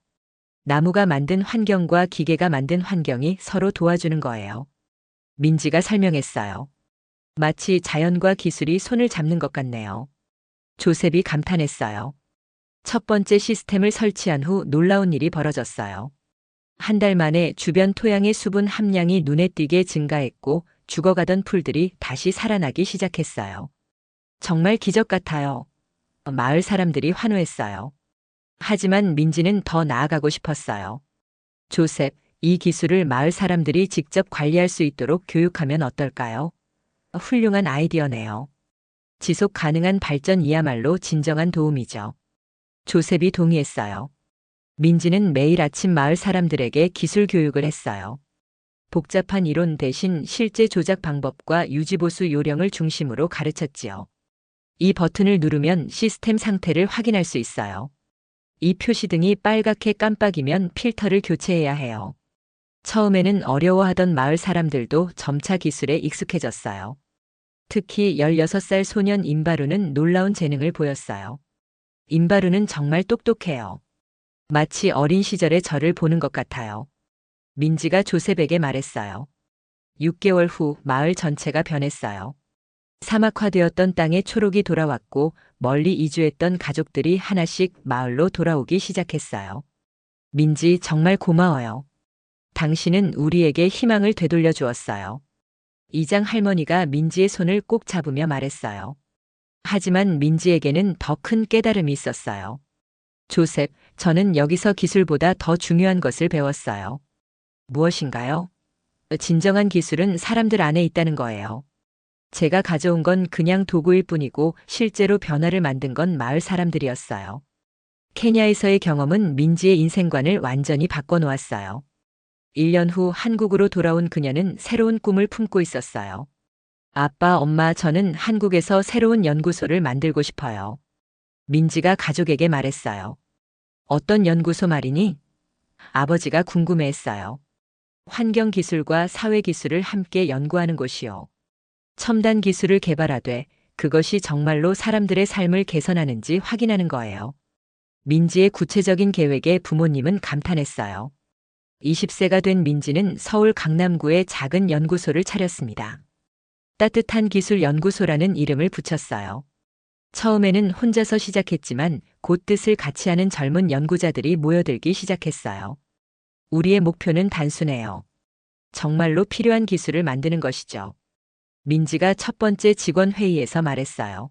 나무가 만든 환경과 기계가 만든 환경이 서로 도와주는 거예요. 민지가 설명했어요. 마치 자연과 기술이 손을 잡는 것 같네요. 조셉이 감탄했어요. 첫 번째 시스템을 설치한 후 놀라운 일이 벌어졌어요. 한 달 만에 주변 토양의 수분 함량이 눈에 띄게 증가했고 죽어가던 풀들이 다시 살아나기 시작했어요. 정말 기적 같아요. 마을 사람들이 환호했어요. 하지만 민지는 더 나아가고 싶었어요. 조셉, 이 기술을 마을 사람들이 직접 관리할 수 있도록 교육하면 어떨까요? 훌륭한 아이디어네요. 지속 가능한 발전이야말로 진정한 도움이죠. 조셉이 동의했어요. 민지는 매일 아침 마을 사람들에게 기술 교육을 했어요. 복잡한 이론 대신 실제 조작 방법과 유지보수 요령을 중심으로 가르쳤지요. 이 버튼을 누르면 시스템 상태를 확인할 수 있어요. 이 표시등이 빨갛게 깜빡이면 필터를 교체해야 해요. 처음에는 어려워하던 마을 사람들도 점차 기술에 익숙해졌어요. 특히 16살 소년 임바루는 놀라운 재능을 보였어요. 임바루는 정말 똑똑해요. 마치 어린 시절의 저를 보는 것 같아요. 민지가 조셉에게 말했어요. 6개월 후 마을 전체가 변했어요. 사막화되었던 땅에 초록이 돌아왔고 멀리 이주했던 가족들이 하나씩 마을로 돌아오기 시작했어요. 민지 정말 고마워요. 당신은 우리에게 희망을 되돌려 주었어요. 이장 할머니가 민지의 손을 꼭 잡으며 말했어요. 하지만 민지에게는 더 큰 깨달음이 있었어요. 조셉, 저는 여기서 기술보다 더 중요한 것을 배웠어요. 무엇인가요? 진정한 기술은 사람들 안에 있다는 거예요. 제가 가져온 건 그냥 도구일 뿐이고 실제로 변화를 만든 건 마을 사람들이었어요. 케냐에서의 경험은 민지의 인생관을 완전히 바꿔놓았어요. 1년 후 한국으로 돌아온 그녀는 새로운 꿈을 품고 있었어요. 아빠, 엄마, 저는 한국에서 새로운 연구소를 만들고 싶어요. 민지가 가족에게 말했어요. 어떤 연구소 말이니? 아버지가 궁금해했어요. 환경기술과 사회기술을 함께 연구하는 곳이요. 첨단 기술을 개발하되 그것이 정말로 사람들의 삶을 개선하는지 확인하는 거예요. 민지의 구체적인 계획에 부모님은 감탄했어요. 20세가 된 민지는 서울 강남구에 작은 연구소를 차렸습니다. 따뜻한 기술 연구소라는 이름을 붙였어요. 처음에는 혼자서 시작했지만 곧 뜻을 같이 하는 젊은 연구자들이 모여들기 시작했어요. 우리의 목표는 단순해요. 정말로 필요한 기술을 만드는 것이죠. 민지가 첫 번째 직원 회의에서 말했어요.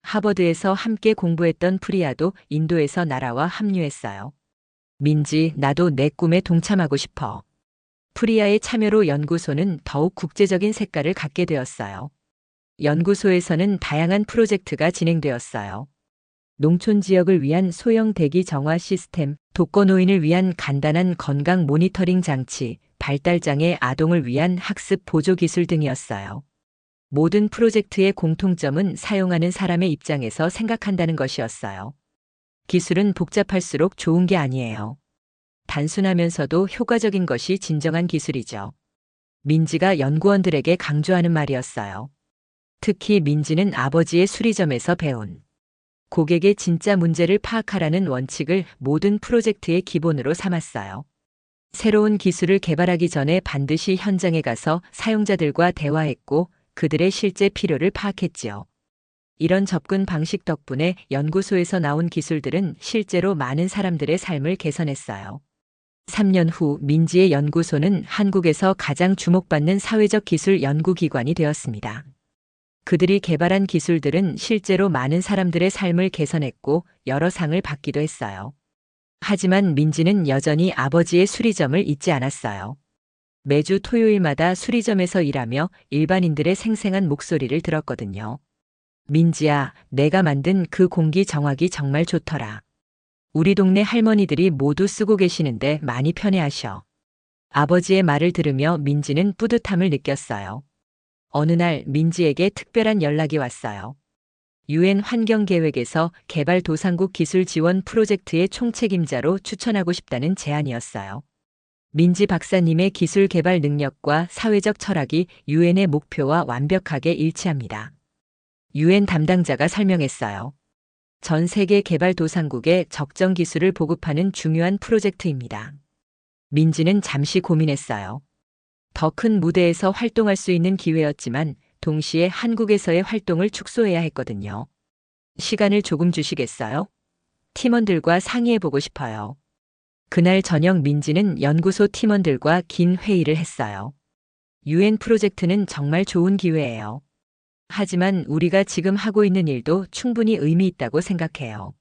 하버드에서 함께 공부했던 프리아도 인도에서 나라와 합류했어요. 민지, 나도 내 꿈에 동참하고 싶어. 프리아의 참여로 연구소는 더욱 국제적인 색깔을 갖게 되었어요. 연구소에서는 다양한 프로젝트가 진행되었어요. 농촌 지역을 위한 소형 대기 정화 시스템, 독거노인을 위한 간단한 건강 모니터링 장치, 발달장애 아동을 위한 학습 보조 기술 등이었어요. 모든 프로젝트의 공통점은 사용하는 사람의 입장에서 생각한다는 것이었어요. 기술은 복잡할수록 좋은 게 아니에요. 단순하면서도 효과적인 것이 진정한 기술이죠. 민지가 연구원들에게 강조하는 말이었어요. 특히 민지는 아버지의 수리점에서 배운 고객의 진짜 문제를 파악하라는 원칙을 모든 프로젝트의 기본으로 삼았어요. 새로운 기술을 개발하기 전에 반드시 현장에 가서 사용자들과 대화했고 그들의 실제 필요를 파악했지요. 이런 접근 방식 덕분에 연구소에서 나온 기술들은 실제로 많은 사람들의 삶을 개선했어요. 3년 후 민지의 연구소는 한국에서 가장 주목받는 사회적 기술 연구기관이 되었습니다. 그들이 개발한 기술들은 실제로 많은 사람들의 삶을 개선했고 여러 상을 받기도 했어요. 하지만 민지는 여전히 아버지의 수리점을 잊지 않았어요. 매주 토요일마다 수리점에서 일하며 일반인들의 생생한 목소리를 들었거든요. 민지야, 내가 만든 그 공기 정화기 정말 좋더라. 우리 동네 할머니들이 모두 쓰고 계시는데 많이 편해하셔. 아버지의 말을 들으며 민지는 뿌듯함을 느꼈어요. 어느 날 민지에게 특별한 연락이 왔어요. 유엔 환경계획에서 개발도상국 기술 지원 프로젝트의 총책임자로 추천하고 싶다는 제안이었어요. 민지 박사님의 기술 개발 능력과 사회적 철학이 유엔의 목표와 완벽하게 일치합니다. 유엔 담당자가 설명했어요. 전 세계 개발도상국에 적정 기술을 보급하는 중요한 프로젝트입니다. 민지는 잠시 고민했어요. 더 큰 무대에서 활동할 수 있는 기회였지만 동시에 한국에서의 활동을 축소해야 했거든요. 시간을 조금 주시겠어요? 팀원들과 상의해보고 싶어요. 그날 저녁 민지는 연구소 팀원들과 긴 회의를 했어요. 유엔 프로젝트는 정말 좋은 기회예요. 하지만 우리가 지금 하고 있는 일도 충분히 의미 있다고 생각해요.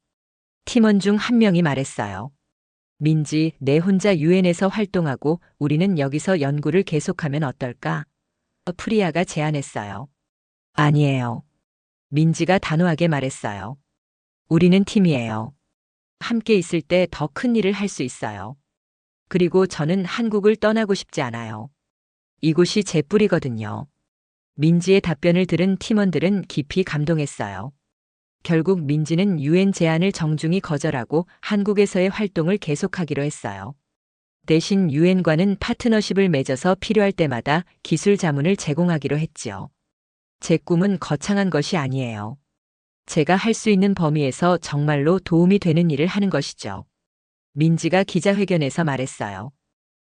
팀원 중 한 명이 말했어요. 민지, 내 혼자 유엔에서 활동하고 우리는 여기서 연구를 계속하면 어떨까? 프리아가 제안했어요. 아니에요. 민지가 단호하게 말했어요. 우리는 팀이에요. 함께 있을 때 더 큰 일을 할 수 있어요. 그리고 저는 한국을 떠나고 싶지 않아요. 이곳이 제 뿌리거든요. 민지의 답변을 들은 팀원들은 깊이 감동했어요. 결국 민지는 유엔 제안을 정중히 거절하고 한국에서의 활동을 계속하기로 했어요. 대신 유엔과는 파트너십을 맺어서 필요할 때마다 기술 자문을 제공하기로 했지요. 제 꿈은 거창한 것이 아니에요. 제가 할 수 있는 범위에서 정말로 도움이 되는 일을 하는 것이죠. 민지가 기자회견에서 말했어요.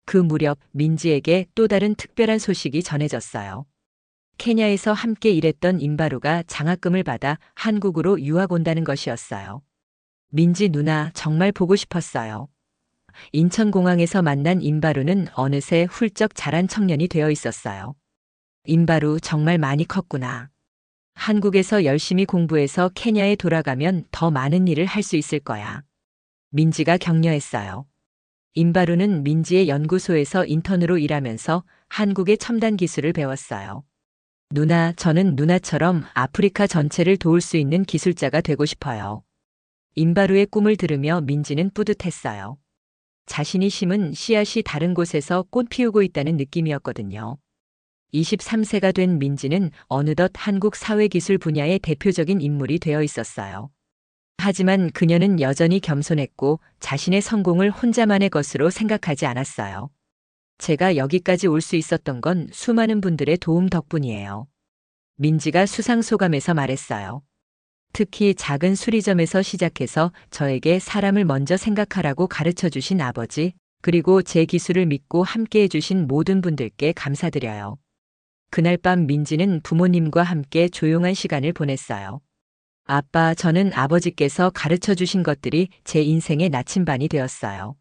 그 무렵 민지에게 또 다른 특별한 소식이 전해졌어요. 케냐에서 함께 일했던 임바루가 장학금을 받아 한국으로 유학 온다는 것이었어요. 민지 누나 정말 보고 싶었어요. 인천공항에서 만난 임바루는 어느새 훌쩍 자란 청년이 되어 있었어요. 임바루 정말 많이 컸구나. 한국에서 열심히 공부해서 케냐에 돌아가면 더 많은 일을 할 수 있을 거야. 민지가 격려했어요. 임바루는 민지의 연구소에서 인턴으로 일하면서 한국의 첨단 기술을 배웠어요. 누나, 저는 누나처럼 아프리카 전체를 도울 수 있는 기술자가 되고 싶어요. 임바루의 꿈을 들으며 민지는 뿌듯했어요. 자신이 심은 씨앗이 다른 곳에서 꽃 피우고 있다는 느낌이었거든요. 23세가 된 민지는 어느덧 한국 사회기술 분야의 대표적인 인물이 되어 있었어요. 하지만 그녀는 여전히 겸손했고 자신의 성공을 혼자만의 것으로 생각하지 않았어요. 제가 여기까지 올 수 있었던 건 수많은 분들의 도움 덕분이에요. 민지가 수상소감에서 말했어요. 특히 작은 수리점에서 시작해서 저에게 사람을 먼저 생각하라고 가르쳐 주신 아버지, 그리고 제 기술을 믿고 함께 해주신 모든 분들께 감사드려요. 그날 밤 민지는 부모님과 함께 조용한 시간을 보냈어요. 아빠, 저는 아버지께서 가르쳐 주신 것들이 제 인생의 나침반이 되었어요.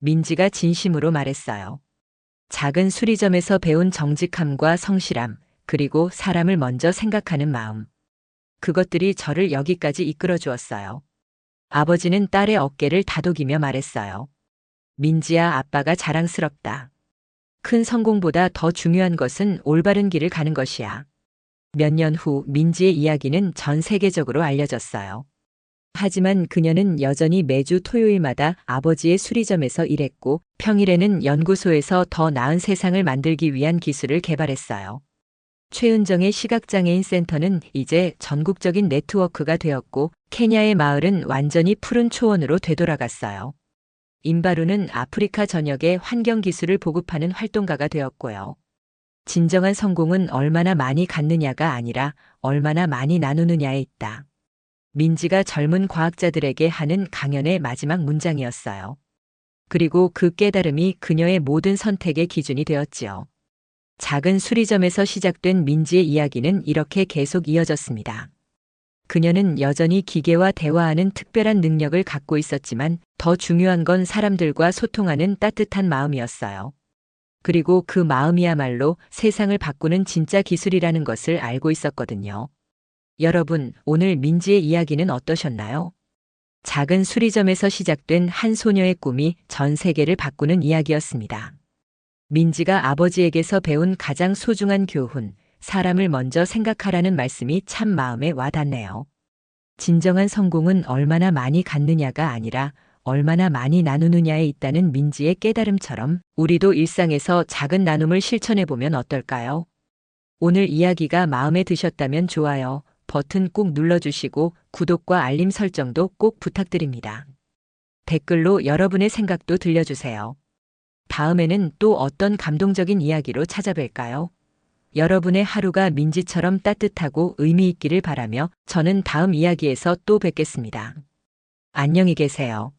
민지가 진심으로 말했어요. 작은 수리점에서 배운 정직함과 성실함, 그리고 사람을 먼저 생각하는 마음. 그것들이 저를 여기까지 이끌어 주었어요. 아버지는 딸의 어깨를 다독이며 말했어요. 민지야, 아빠가 자랑스럽다. 큰 성공보다 더 중요한 것은 올바른 길을 가는 것이야. 몇 년 후 민지의 이야기는 전 세계적으로 알려졌어요. 하지만 그녀는 여전히 매주 토요일마다 아버지의 수리점에서 일했고 평일에는 연구소에서 더 나은 세상을 만들기 위한 기술을 개발했어요. 최은정의 시각장애인 센터는 이제 전국적인 네트워크가 되었고 케냐의 마을은 완전히 푸른 초원으로 되돌아갔어요. 임바루는 아프리카 전역에 환경기술을 보급하는 활동가가 되었고요. 진정한 성공은 얼마나 많이 갖느냐가 아니라 얼마나 많이 나누느냐에 있다. 민지가 젊은 과학자들에게 하는 강연의 마지막 문장이었어요. 그리고 그 깨달음이 그녀의 모든 선택의 기준이 되었지요. 작은 수리점에서 시작된 민지의 이야기는 이렇게 계속 이어졌습니다. 그녀는 여전히 기계와 대화하는 특별한 능력을 갖고 있었지만 더 중요한 건 사람들과 소통하는 따뜻한 마음이었어요. 그리고 그 마음이야말로 세상을 바꾸는 진짜 기술이라는 것을 알고 있었거든요. 여러분, 오늘 민지의 이야기는 어떠셨나요? 작은 수리점에서 시작된 한 소녀의 꿈이 전 세계를 바꾸는 이야기였습니다. 민지가 아버지에게서 배운 가장 소중한 교훈, 사람을 먼저 생각하라는 말씀이 참 마음에 와닿네요. 진정한 성공은 얼마나 많이 갖느냐가 아니라 얼마나 많이 나누느냐에 있다는 민지의 깨달음처럼 우리도 일상에서 작은 나눔을 실천해보면 어떨까요? 오늘 이야기가 마음에 드셨다면 좋아요 버튼 꼭 눌러주시고 구독과 알림 설정도 꼭 부탁드립니다. 댓글로 여러분의 생각도 들려주세요. 다음에는 또 어떤 감동적인 이야기로 찾아뵐까요? 여러분의 하루가 민지처럼 따뜻하고 의미 있기를 바라며 저는 다음 이야기에서 또 뵙겠습니다. 안녕히 계세요.